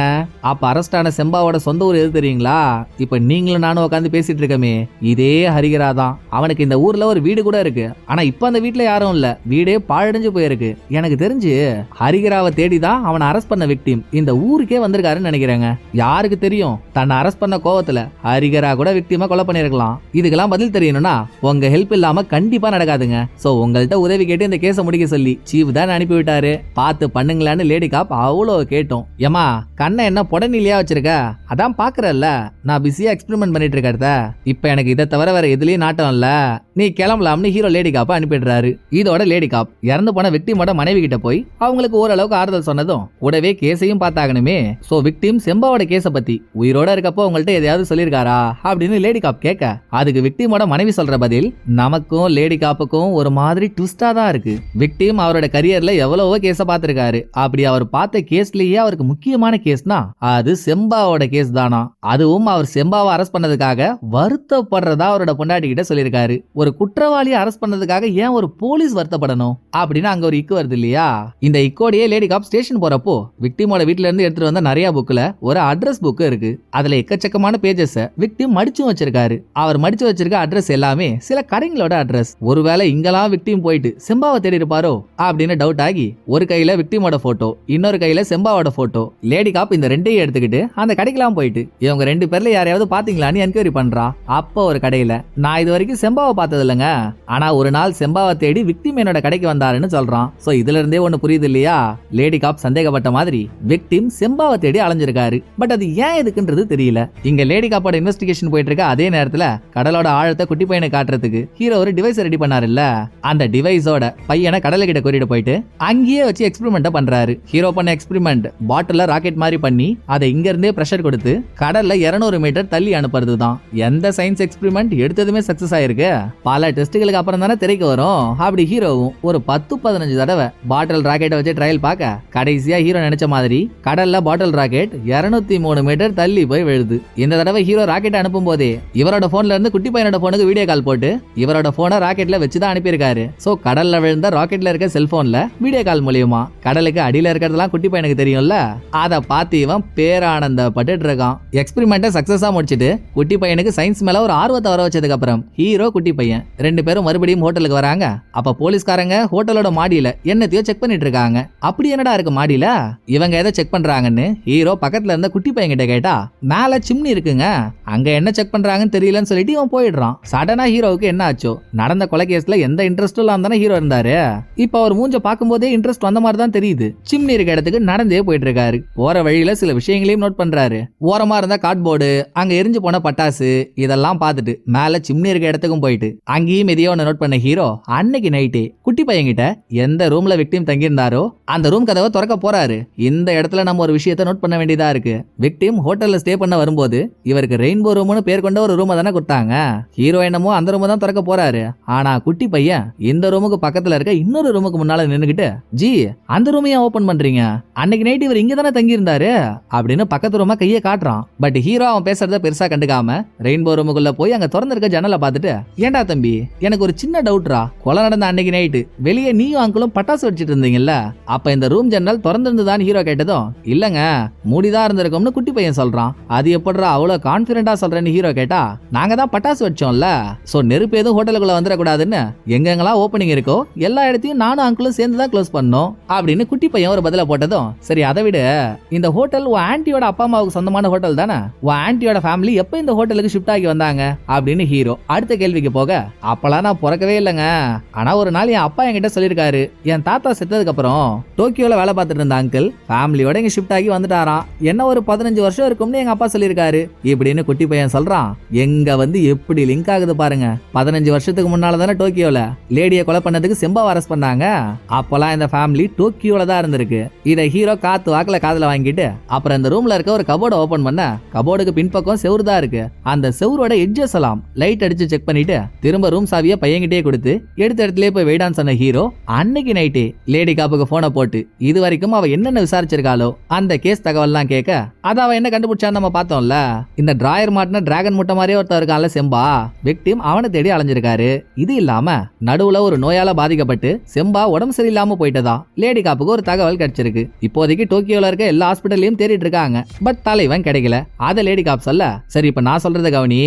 அப்ப அரெஸ்ட் ஆன செம்பாவோட சொந்த ஊர் எது தெரியுங்களா? இப்ப நீங்களும் நானும் உட்காந்து பேசிட்டு இருக்கமே, இதே ஹரிகரா தான். அவனுக்கு இந்த ஊர்ல ஒரு வீடு கூட இருக்கு. ஆனா இப்ப அந்த வீட்டுல யாரும் இல்ல, வீடே பாழடைஞ்சு போயிருக்கு. எனக்கு தெரிஞ்சு ஹரிகராவை தேடிதான் அவனை அரெஸ்ட் பண்ண விக்டிம் இந்த ஊருக்கே வந்திருக்காருன்னு நினைக்கிறேங்க. யாருக்கு தெரியும், தன்னை அரெஸ்ட் பண்ண கோவத்துல ஹரிகரா கூட விக்டிமா கொலை பண்ணிருக்கலாம். இதுக்கெல்லாம் பதில் தெரியணும்னா உங்க ஹெல்ப் இல்லாம கண்டிப்பா நடக்காதுங்க. சோ உங்கள்ட்ட உதவி கேட்டு இந்த கேஸை முடிக்க சொல்லி சீஃப் தான் அனுப்பி விட்டாரு. பார்த்து பண்ணுங்களான்னு லேடி காப் அவ்வளவு கேட்டோம். ஏமா கண்ணை என்ன புடனிலையா வச்சிருக்க? அதான் பாக்குறல்ல நான் பிஸியா எக்ஸ்பெரிமெண்ட் பண்ணிட்டு இருக்கறத. இப்ப எனக்கு இதை தவிர வேற எதுலயும் நாட்டம் இல்ல, நீ கிளம்பலாம்னு ஹீரோ லேடி காப்ப அனுப்பிடுறாரு. இதோட லேடி காப் இறந்து போன விக்டிமோட மனைவி கிட்ட போய் அவங்களுக்கு ஓரளவுக்கு ஆறுதல் சொன்னதும் கூடவே கேஸையும் பார்த்தாகணுமே. சோ விக்டிம் செம்பாவோட கேஸ பத்தி உயிரோட இருக்கப்போ உங்கள்ட்ட எதையாவது சொல்லிருக்காரா அப்படின்னு லேடி காப் கேட்க, அதுக்கு விக்டிமோட மனைவி சொல்ற பதில் நமக்கும் லேடி காப்புக்கும் ஒரு மாதிரி ட்விஸ்டா தான் இருக்கு. விக்டிம் அவரோட கரியர்ல எவ்வளவோ கேஸ பார்த்திருக்காரு. அப்படி அவர் பார்த்த கேஸ்லயே அவருக்கு முக்கியமான கேஸ்னா அது செம்பாவோட கேஸ் தானா. அதுவும் அவர் செம்பாவை அரெஸ்ட் பண்ணதுக்காக வருத்தப்படுறதா அவரோட பொண்டாட்டி கிட்ட சொல்லியிருக்காரு. ஒரு குற்றவாளியை அரெஸ்ட் பண்ணதுக்காக ஏன் ஒரு போலீஸ் வருத்தப்படணும் அப்படின்னு அங்க ஒரு இக்கு வருது இல்லையா. இந்த இக்கோடையே லேடி காப் ஸ்டேஷன் போறப்போ விக்டிமோட வீட்ல இருந்து எடுத்துட்டு வந்த நிறைய புக்ல ஒரு அட்ரஸ் புக் இருக்கு. அதுல எக்கச்சக்கமான பேஜஸ் விக்டிம் மடிச்சு வச்சிருக்காரு. அவர் மடிச்சு வச்சிருக்க அட்ரஸ் எல்லாமே சில கடைங்களோட அட்ரஸ். ஒருவேளை இங்கெல்லாம் விக்டிம் போயிட்டு செம்பாவை தேடி இருப்பாரோ அப்படின்னு டவுட் ஆகி ஒரு கையில விக்டிமோட போட்டோ, இன்னொரு கையில செம்பாவோட போட்டோ. லேடி காப் இந்த ரெண்டையும் எடுத்துக்கிட்டு அந்த கடைக்கெல்லாம் போயிட்டு இவங்க ரெண்டு பேர்ல யாரையாவது பாத்தீங்களான்னு என்கொயரி பண்றா. அப்போ ஒரு கடையில நான் இது வரைக்கும் செம்பாவை பார்த்தது இல்லைங்க, ஆனா ஒரு நாள் செம்பாவை தேடி விக்டிம் என்னோட கடைக்கு வந்தாருன்னு சொல்றான். சோ இதுல இருந்தே ஒண்ணு புரியுது இல்லையா, லேடி காப் சந்தேகப்பட்ட மாதிரி விக்டிம் செம்பாவை தேடி அலைஞ்சிருக்காரு. பட் அது ஏன் எதுக்குன்றது தெரியல. இங்க லேடி காப்போட இன்வெஸ்டிகேஷன் போயிட்டு இருக்க அதே நேரத்துல கடலோட ஆழத்தை குட்டி பையனை காட்டுறதுக்கு ஹீரோ ஒரு டிவைஸ் ரெடி பண்ணாருல்ல, அந்த டிவைஸோட பையனை கடலை கிட்ட கூட்டிட்டு போயிட்டு அங்கேயே வச்சு எக்ஸ்பெரிமெண்ட் பண்றாரு. ஹீரோ பண்ண எக்ஸ்பெரிமெண்ட் பாட்டில ராக்கெட் மாதிரி பண்ணி அதை இங்க இருந்தே பிரஷர் கொடுத்து கடல்ல 200 மீட்டர் தள்ளி அனுப்புறது தான். எந்த சயின்ஸ் எக்ஸ்பெரிமெண்ட் எடுத்ததுமே சக்சஸ் ஆயிருக்கு. பல டெஸ்ட்டுகளுக்கு அப்புறம் தானே திரைக்கு வரும். அப்படி ஹீரோவும் ஒரு 10-15 தடவை பாட்டில் ராக்கெட்டை வச்சு ட்ரையல் பார்க்க கடைசியா ஹீரோ நினைச்ச மாதிரி கடல்ல பாட்டில் ராக்கெட் 203 மீட்டர் தள்ளி போய் விழுது. இந்த தடவை ஹீரோ ராக்கெட் அனுப்பும் போதே இவரோட போன்ல இருந்து குட்டி பையனோட போனுக்கு வீடியோ கால் போட்டு இவரோட போனை ராக்கெட்ல வச்சுதான் அனுப்பியிருக்காரு. சோ கடல்ல விழுந்த ராக்கெட்ல இருக்க செல்போன்ல வீடியோ கால் மூலியமா கடலுக்கு அடியில இருக்கிறதெல்லாம் குட்டி பையனுக்கு தெரியும்ல, அதை பார்த்து இவன் பேரானந்தப்பட்டு இருக்கான். எக்ஸ்பெரிமெண்ட்டை சக்சஸா முடிச்சிட்டு குட்டி பையனுக்கு சயின்ஸ் மேல ஒரு ஆர்வத்தை வர வச்சதுக்கு அப்புறம் ஹீரோ குட்டி பையன் ரெண்டு பேரும் மறுபடியும் ஹோட்டலுக்கு வராங்க. அப்ப போலீஸ்காரங்க ஹோட்டலோட மாடியில என்னத்தையோ செக் பண்ணிட்டு இருக்காங்க. அப்படி என்னடா இருக்கு மாடியில, இவங்க எதை செக் பண்றாங்கன்னு ஹீரோ பக்கத்துல இருந்த குட்டி பையன் கிட்ட கேட்டா, மேல சிம்னி இருக்குங்க, அங்க என்ன செக் பண்றாங்கன்னு தெரியலன்னு சொல்லிட்டு இவன் போயிடுறான். சடனா ஹீரோவுக்கு என்ன ஆச்சோ, நடந்த கொலை கேஸ்ல எந்த இன்ட்ரெஸ்டும் இல்லாம தானே ஹீரோ இருந்தாரு. இப்ப அவர் மூஞ்ச பார்க்கும் போதே இன்ட்ரெஸ்ட் வந்த மாதிரி தான் தெரியுது. சிம்னி இருக்க இடத்துக்கு நடந்தே போயிட்டு இருக்காரு. போற வழியில சில விஷயங்களையும் நோட் பண்றாரு. ஓரமா இருந்த கார்ட்போர்டு, அங்க எரிஞ்சு போன பட்டாசு, இதெல்லாம் பார்த்துட்டு மேல சிம்னி இருக்க இடத்துக்கும் போயிட்டு அங்கேயும் எதையோ ஒன்று நோட் பண்ண ஹீரோ அன்னைக்கு நைட்டே குட்டி பையன்கிட்ட எந்த ரூம்ல விக்டிம் தங்கி இருந்தாரோ அந்த ரூம் கதவை திறக்க போறாரு. இந்த இடத்துல நம்ம ஒரு விஷயத்தை நோட் பண்ண வேண்டியதா இருக்கு. விக்டிம் டைம் ஹோட்டல்ல ஸ்டே பண்ண வரும்போது இவருக்கு ரெயின்போ ரூம்னு பேர் கொண்ட ஒரு ரூமை தானே கொடுத்தாங்க. ஹீரோ என்னமோ அந்த ரூமை தான் திறக்க போறாரு. ஆனா குட்டி பையன் இந்த ரூமுக்கு பக்கத்துல இருக்க இன்னொரு ரூமுக்கு முன்னால நின்னுகிட்டு, ஜி அந்த ரூமையா ஓபன் பண்றீங்க, அன்னைக்கு நைட் இவர் இங்க தானே தங்கி இருந்தாரு அப்படின்னு பக்கத்து ரூமா கையை காட்டுறான். பட் ஹீரோ அவன் பேசுறத பெருசா கண்டுக்காம ரெயின்போ ரூமுக்குள்ள போய் அங்க திறந்திருக்க ஜன்னலை பார்த்துட்டு, ஏண்டா தம்பி எனக்கு ஒரு சின்ன டவுட்ரா, கொலை நடந்த அன்னைக்கு நைட்டு வெளியே நீயும் அங்கிளும் பட்டாசு வச்சிட்டு இருந்தீங்கல்ல, அப்ப இந்த ரூம் ஜன்னல் திறந்திருந்துதான் ஹீரோ கேட்டதும், இல்லங்க மூடிதான் இருந்திருக்கும்னு குட்டி பையன் சொல்றான். அது எப்படிடா அவ்வளவு கான்பிடண்டா சொல்றேன்னு ஹீரோ கேட்டா, நாங்க தான் பட்டாசு வச்சோம்ல, சோ நெருப்பு எதுவும் ஹோட்டலுக்குள்ள வந்துடக்கூடாதுன்னு எங்கெங்கெல்லாம் ஓப்பனிங் இருக்கோ எல்லா இடத்தையும் நானும் அங்கிளும் சேர்ந்து தான் க்ளோஸ் பண்ணோம் அப்படின்னு குட்டி பையன் ஒரு பதில போட்டதும், சரி அதை விட இந்த ஹோட்டல் உன் ஆன்ட்டியோட அப்பா அம்மாவுக்கு சொந்தமான ஹோட்டல் தானே, உன் ஆன்ட்டியோட ஃபேமிலி எப்ப இந்த ஹோட்டலுக்கு ஷிஃப்ட் ஆகி வந்தாங்க அப்படின்னு ஹீரோ அடுத்த கேள்விக்கு போக, அப்பெல்லாம் நான் பிறக்கவே இல்லைங்க, ஆனா ஒரு நாள் என் அப்பா என்கிட்ட சொல்லியிருக்காரு, என் தாத்தா செத்ததுக்கு அப்புறம் டோக்கியோல வேலை பார்த்துட்டு இருந்த அங்கிள் ஃபேமிலியோட இங்க ஷிஃப்ட் ஆகி வந்துட்டாராம், என்ன ஒரு 15 வருஷம் இருக்கும்னு எங்க அப்பா சொல்லியிருக்காரு இப்படின்னு குட்டி பையன் சொல்றான். எங்க வந்து எப்படி லிங்க் ஆகுது பாருங்க. 15 வருஷத்துக்கு முன்னால தானே டோக்கியோல லேடியை கொலை பண்ணதுக்கு செம்பாவை அரெஸ்ட் பண்ணாங்க. அப்பெல்லாம் இந்த ஃபேமிலி டோக்கியோல தான் இருந்திருக்கு. இதை ஹீரோ காத்து வாக்குல காதுல வாங்கிட்டு அப்புறம் இந்த ரூம்ல இருக்க ஒரு கபோர்டை ஓபன் பண்ண, கபோர்டுக்கு பின்பக்கம் செவுரு தான் இருக்கு. அந்த செவுரோட எட்ஜஸ் எல்லாம் லைட் அடிச்சு செக் பண்ணிட்டு திரும்ப ரூம் சாவியை பையன்கிட்டே கொடுத்து எடுத்த இடத்துல போய் வெயிடான்னு சொன்ன ஹீரோ அன்னைக்கு நைட்டே லேடி காப்புக்கு போனை போட்டு இது வரைக்கும் அவ என்னென்ன விசாரிச்சிருக்காளோ அந்த கேஸ் தகவல்லாம் கேட்க, அதை அவ என்ன கண்டுபிடிச்சான்னு நம்ம பார்த்தோம்ல, இந்த டிராயர் மாட்டின டிராகன் முட்டை மாதிரியே ஒருத்தர் இருக்கான்ல செம்பா, விக்டிம் அவனை தேடி அலைஞ்சிருக்காரு. இது இல்லாம நடுவுல ஒரு நோயால பாதிக்கப்பட்டு செம்பா உடம்பு சரியில்லாம போயிட்டதா லேடி காப்புக்கு ஒரு தகவல் கிடைச்சிருக்கு. இப்போதைக்கு டோக்கியோல இருக்க எல்லா ஹாஸ்பிட்டல்லையும் தேடிட்டு இருக்காங்க. பட் தலைவன் கிடைக்கல. அத லேடி காப் சொல்ல, சரி இப்ப நான் சொல்றத கவனி,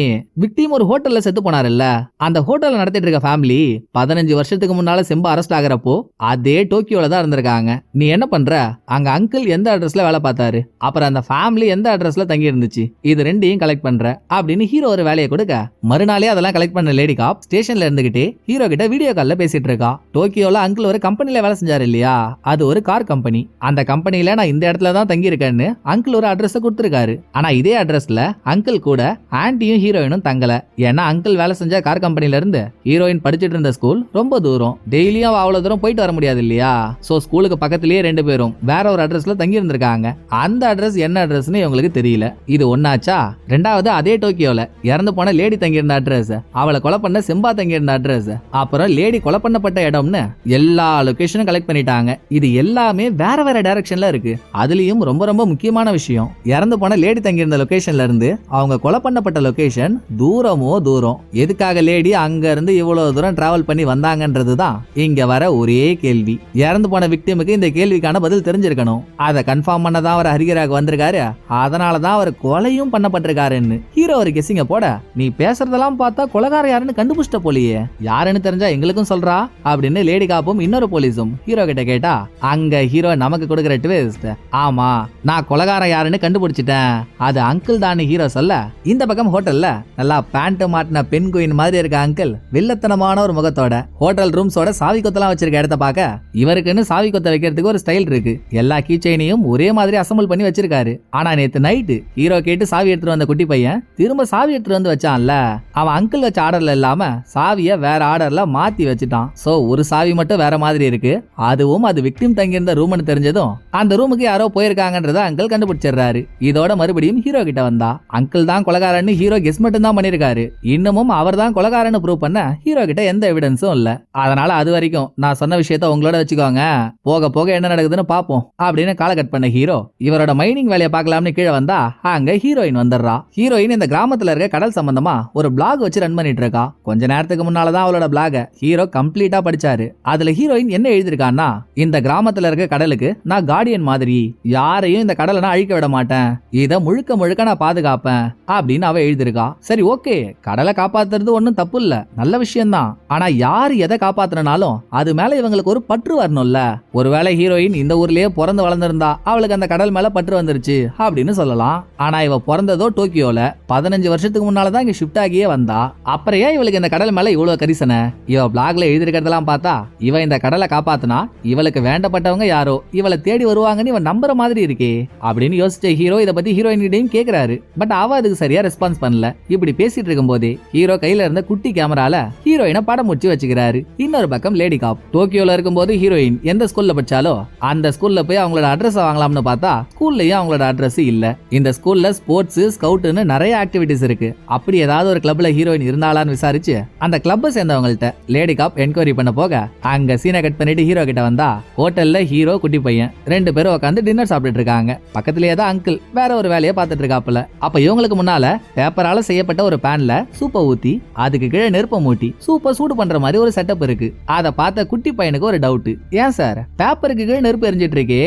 விக்டிம் ஒரு ஹோட்டல்ல செத்து போனாருல்ல, அந்த ஹோட்டல்ல நடத்திட்டு இருக்க ஃபேமிலி 15 வருஷத்துக்கு முன்னால செம்பா அரெஸ்ட் ஆகிறப்போ அதே டோக்கியோல தான் இருந்திருக்காங்க. நீ என்ன பண்ற, அங்க அங்கிள் எந்த அட்ரஸ்ல வேலை பார்த்தாரு, அப்புறம் அந்த ஃபேமிலி எந்த அட்ரஸ்ல தங்கி இருந்துச்சு, இது ரெண்டையும் கலெக்ட் பண்ற அப்படின்னு ஹீரோ ஒரு வேலையை கொடுக்க, மறுநாளே அதெல்லாம் கலெக்ட் பண்ண லேடி காப் ஸ்டேஷன்ல இருந்துகிட்டே ஹீரோ கிட்ட வீடியோ கால்ல பேசிட்டு இருக்கா. டோக்கியோல அங்கிள் ஒரு கம்பெனில வேலை செஞ்சாரு இல்லையா, அது ஒரு கார் கம்பெனி. அந்த கம்பெனில நான் இந்த இடத்துல தான் தங்கி இருக்கேன்னு அங்கிள் ஒரு அட்ரஸ் கொடுத்திருக்காரு. ஆனா இதே அட்ரஸ்ல அங்கிள் கூட ஆன்ட்டியும் ஹீரோயினும் தங்கல. ஏன்னா அங்கிள் வேலை செஞ்ச கார் கம்பெனில இருந்து ஹீரோயின் படிச்சிட்டு இருந்த ஸ்கூல் ரொம்ப தூரம், டெய்லியும் அவ்வளவு தூரம் போயிட்டு வர முடியாது இல்லையா. சோ ஸ்கூலுக்கு பக்கத்திலேயே ரெண்டு பேரும் வேற ஒரு அட்ரஸ்ல தங்கி இருந்திருக்காங்க. அந்த அட்ரஸ் என்ன அட்ரஸ்னு இவங்களுக்கு தெரியல. இது ஒன்னாச்சா. ரெண்டாவது அதே டோக்கியோல இறந்து போன லேடி தங்கி இருந்த அட்ரஸ், அவளை கொலை பண்ண செம்பா தங்கி இருந்த அட்ரஸ், அப்புறம் லேடி கொலை பண்ணப்பட்ட இடம்னு எல்லா லொகேஷனும் கலெக்ட் பண்ணிட்டாங்க. இது எல்லாமே வேற வேற டைரக்ஷன்ல இருக்கு. அதுலயும் ரொம்ப ரொம்ப முக்கியமான விஷயம், இறந்து போன லேடி தங்கி இருந்த லொகேஷன்ல இருந்து அவங்க கொலை பண்ணப்பட்ட லொகேஷன் தூரமோ தூரம். எதுக்காக லேடி அங்க இருந்து இவ்வளவு தூரம் டிராவல் பண்ணி வந்தாங்கன்றதுதான் இங்க வர ஒரே கேள்வி. இறந்து போன விக்டிமுக்கு இந்த கேள்விக்கான பதில் தெரிஞ்சிருக்கணும். அதை கன்ஃபார்ம் பண்ணதான் அவர் ஹரிகராக வந்திருக்காரு. அதனாலதான் அவர் கொலையும் பண்ணப்பட்டிருக்காருன்னு ஹீரோ ஒரு கெஸ்ஸிங்க போட, நீ பேசுறதெல்லாம் பார்த்தா கொலைகார யாருன்னு கண்டுபிடிச்சிட்ட போலியே, யாருன்னு தெரிஞ்சா எங்களுக்கும் சொல்றா அப்படின்னு லேடி காப்பும் இன்னொரு போலீஸும் ஹீரோ கிட்ட கேட்டா, அங்க ஹீரோ நமக்கு கொடுக்கிற ட்விஸ்ட், ஆமா நான் கொலைகார யாருன்னு கண்டுபிடிச்சிட்டேன், அது அங்கிள் தான் ஹீரோ சொல்ல, இந்த பக்கம் ஹோட்டல்ல நல்லா பேண்ட் மாட்டின பெண் குயின் மாதிரி இருக்க அங்கிள் வில்லத்தனமான ஒரு முகத்தோட ஹோட்டல் ரூம்ஸோட சாவி கொத்தெல்லாம் வச்சிருக்க இடத்த பார்க்க, இவருக்குன்னு சாவி கொத்த வைக்கிறதுக்கு ஒரு ஸ்டைல் இருக்கு. எல்லா கீச்சைனையும் ஒரே மாதிரி அசம்பிள் பண்ணி வச்சிருக்காரு. ஆனா நேத்து நைட்டு ஹீரோ கேட்டு சாவி எடுத்துட்டு வந்த குட்டி பையன் திரும்ப சாவி எடுத்துட்டு வந்து வச்சான்ல, அவன் அங்கிள் வச்ச ஆர்டர்ல இல்லாம சாவிய வேற ஆர்டர்ல மாத்தி வச்சுட்டான். சோ ஒரு சாவி மட்டும் வேற மாதிரி இருக்கு. அதுவும் அது விக்டிம் தங்கி இருந்த ரூம்னு தெரிஞ்சதும் அந்த ரூமுக்கு யாரோ போயிருக்காங்கன்றத அங்கிள் கண்டுபிடிச்சிடுறாரு. இதோட மறுபடியும் ஹீரோ கிட்ட வந்தா, அங்கிள் தான் கொலைகாரன்னு ஹீரோ கெஸ் மட்டும் தான் பண்ணிருக்காரு. இன்னமும் அவர் தான் கொலைகாரன்னு ப்ரூவ் பண்ண ஹீரோ கிட்ட எந்த எவிடன்ஸும் இல்ல. அதனால அது வரைக்கும் நான் சொன்ன விஷயத்த உங்களோட வச்சுக்கோங்க, போக போக என்ன நடக்குதுன்னு பாப்போம் அப்படின்னு கால கட் பண்ண ஹீரோ இவரோட மைனிங் வேலையை பார்க்கலாம்னு கீழே வந்தா அங்க ஹீரோயின் வந்துடுறா. ஹீரோயின் இந்த கிராமத்துல இருக்க கடல் சம்பந்தமா ஒரு பிளாக் வச்சு ரன் பண்ணிட்டு இருக்கா. கொஞ்ச நேரத்துக்கு முன்னாலதான் அவளோட பிளாக ஹீரோ கம்ப்ளீட்டா படிச்சாரு. அதுல ஹீரோயின் என்ன எழுதிருக்கான்னா, இந்த கிராமத்துல இருக்க கடலுக்கு நான் கார்டியன் மாதிரி, யாரையும் இந்த கடலை நான் அழிக்க விட மாட்டேன், இத முழுக்க முழுக்க நான் பாதுகாப்பேன் அப்படின்னு அவ எழுதிருக்கா. சரி ஓகே, கடலை காப்பாத்துறது ஒன்னும் தப்பு இல்ல, நல்ல விஷயம்தான். ஆனா யாரு எதை காப்பாத்தினாலும் அது மேல இவங்களுக்கு ஒரு பற்று வரணும்ல. ஒருவேளை ஹீரோயின் இந்த ஊர்லயே பிறந்து வளர்ந்திருந்தா அவளுக்கு அந்த கடல் மேல பற்று வந்துருச்சு அப்படின்னு சொல்லலாம். ஆனா இவ பிறந்ததோ டோக்கியோல 15 வருஷத்துக்கு முன்னாலதான் இங்க ஷிஃப்ட் ஆகியே வந்தா. அப்புறம் ஏன் இவளுக்கு இந்த கடல் மேல இவ்வளவு கரிசனை? இவ பிளாக்ல எழுதிருக்கிறதெல்லாம் பார்த்தா இவ இந்த கடலை காப்பாத்தினா இவளுக்கு வேண்டப்பட்டவங்க யாரோ இவளை தேடி வருவாங்கன்னு இவன் நம்புற மாதிரி இருக்கே அப்படின்னு யோசிச்ச ஹீரோ இதை பத்தி ஹீரோயின் கிட்டையும் கேக்குறாரு. பட் அவ அதுக்கு சரியா ரெஸ்பான்ஸ் பண்ணல. இப்படி பேசிட்டு இருக்கும் போதே ஹீரோ கையில இருந்த குட்டி கேமரால ஹீரோயினை படம் முடிச்சு வச்சுக்கிறாரு. இன்னொரு பக்கம் லேடி காப் டோக்கியோல இருக்கும்போது ஹீரோயின் எந்த ஸ்கூல்ல படிச்சாலோ அந்த ஸ்கூல்ல போய் அவங்களோட அட்ரஸ் வாங்கலாம்னு பார்த்தா ஸ்கூல்லயும் அவங்களோட அட்ரஸ் இல்ல. இல்ல. இந்த ஸ்கூல்ல ஸ்போர்ட்ஸ், ஸ்கவுட்னு நிறைய ஆக்டிவிட்டிஸ் இருக்கு. அப்படி ஏதாவது ஒரு கிளப்ல ஹீரோயின் இருந்தாலான்னு விசாரிச்சு அந்த கிளப்பை சேர்ந்தவங்கள்ட்ட லேடி காப் என்கொயரி பண்ண போக அங்க சீனை கட் பண்ணிட்டு ஹீரோ கிட்ட வந்தா ஹோட்டல்ல ஹீரோ, குட்டி பையன் 2 பேரும் உட்காந்து டின்னர் சாப்பிட்டுட்டு இருக்காங்க. பக்கத்திலேயே தான் அங்கிள் வேற ஒரு வேலையை பார்த்துட்டு இருக்காப்புல. அப்ப இவங்களுக்கு முன்னால பேப்பரால செய்யப்பட்ட ஒரு பேன்ல சூப்பை ஊத்தி அதுக்கு கீழே நெருப்ப மூட்டி சூப்பை சூடு பண்ற மாதிரி ஒரு செட்டப் இருக்கு. அதை பார்த்த குட்டி பையனுக்கு ஒரு டவுட், ஏன் சார் பேப்பருக்கு கீழே நெருப்பு எரிஞ்சிட்டு இருக்கே,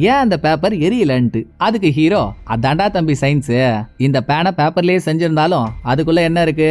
ஏன் அந்த பேப்பர் எரியலன்ட்டு. அதுக்கு ஹீரோ, அதாண்டா தம்பி சயின்ஸ், இந்த பேனை பேப்பர்லயே செஞ்சிருந்தாலும் அதுக்குள்ள என்ன இருக்கு,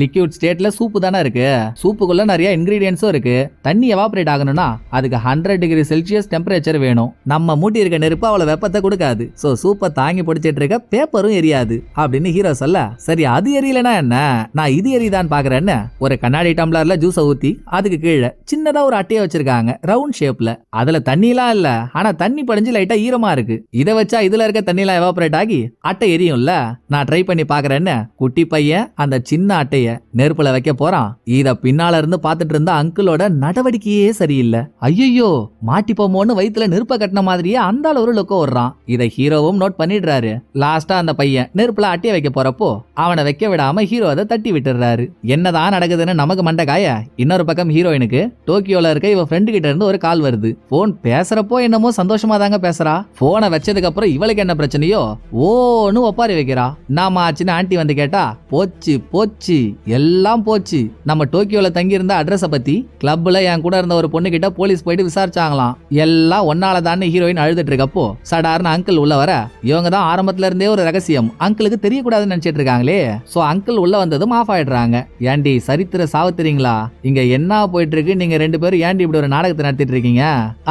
லிக்விட் ஸ்டேட்ல சூப்பு தானே இருக்கு. சூப்புக்குள்ள நிறைய இன்கிரீடியன்ஸும் இருக்கு. தண்ணி எவாபரேட் ஆகணும்னா அதுக்கு 100 டிகிரி செல்சியஸ் டெம்பரேச்சர் வேணும். நம்ம மூட்டி இருக்க நெருப்பு அவ்வளவு வெப்பத்தை கொடுக்காது. சோ சூப்பை தாங்கி பிடிச்சிட்டு இருக்க பேப்பரும் எரியாது அப்படின்னு ஹீரோ சொல்ல, சரி அது எரியலனா என்ன, நான் இது எரியுதான் பாக்குறேன்னு ஒரு கண்ணாடி டம்ளர்ல ஜூஸை ஊத்தி அதுக்கு கீழே சின்னதா ஒரு அட்டையை வச்சிருக்காங்க ரவுண்ட் ஷேப்ல. அதுல தண்ணிலாம் இல்ல, ஆனா தண்ணி படிஞ்சு லைட்டா ஈரமா இருக்கு. இதை வச்சா இதுல இருக்க தண்ணிலாம் எவாபரேட் ஆகி அட்டை எரியும்ல, நான் ட்ரை பண்ணி பாக்குறேன்னு குட்டி பையன் அந்த சின்ன அட்டைய நெருப்புல வைக்க போறான். இத பின்னால இருந்து பாத்துட்டு இருந்த அங்கிளோட நடவடிக்கையே சரியில்லை. ஐயோ மாட்டிப்போமோன்னு வயித்துல நெருப்ப கட்டின மாதிரியே அந்த ஒரு லுக்க ஓடுறான். இதை ஹீரோவும் நோட் பண்ணிடுறாரு. லாஸ்டா அந்த பையன் நெருப்புல அட்டைய வைக்க போறப்போ அவனை வைக்க விடாம ஹீரோ அதை தட்டி விட்டுறாரு. என்னதான் நடக்குதுன்னு நமக்கு மண்டை காய. இன்னொரு பக்கம் ஹீரோயினுக்கு டோக்கியோல இருக்க இவ ஃப்ரெண்டு கிட்ட இருந்து ஒரு கால் வருது. போன் பேசுறப்போ என்னமோ சந்தோஷமா தாங்க பேசுறா. போனை வச்சதுக்கு அப்புறம் இவளுக்கு என்ன பிரச்சனையோ ஓன்னு ஒப்பாரி வைக்கிறா. நாம ஆச்சுன்னு ஆண்டி வந்து கேட்டா, போச்சு போச்சு எல்லாம் போச்சு. நம்ம டோக்கியோல தங்கி இருந்த அட்ரஸ பத்தி கிளப்ல என் கூட இருந்த ஒரு பொண்ணு கிட்ட போலீஸ் போயிட்டு விசாரிச்சாங்களாம். எல்லாம் ஒன்னாலதான் ஹீரோயின் அழுதுட்டு இருக்கப்போ சடார்னு அங்கிள் உள்ள வர, இவங்க தான் ஆரம்பத்துல இருந்தே ஒரு ரகசியம் அங்கிளுக்கு தெரியக்கூடாதுன்னு நினைச்சிட்டு இருக்காங்களே. சோ அங்கிள் உள்ள வந்ததும் ஆஃப் ஆயிடுறாங்க. ஏண்டி சரித்திர சாவத்திரீங்களா, இங்க என்ன போயிட்டு இருக்கு, நீங்க 2 பேரும் ஏண்டி இப்படி ஒரு நாடகத்தை நடத்திட்டு இருக்கீங்க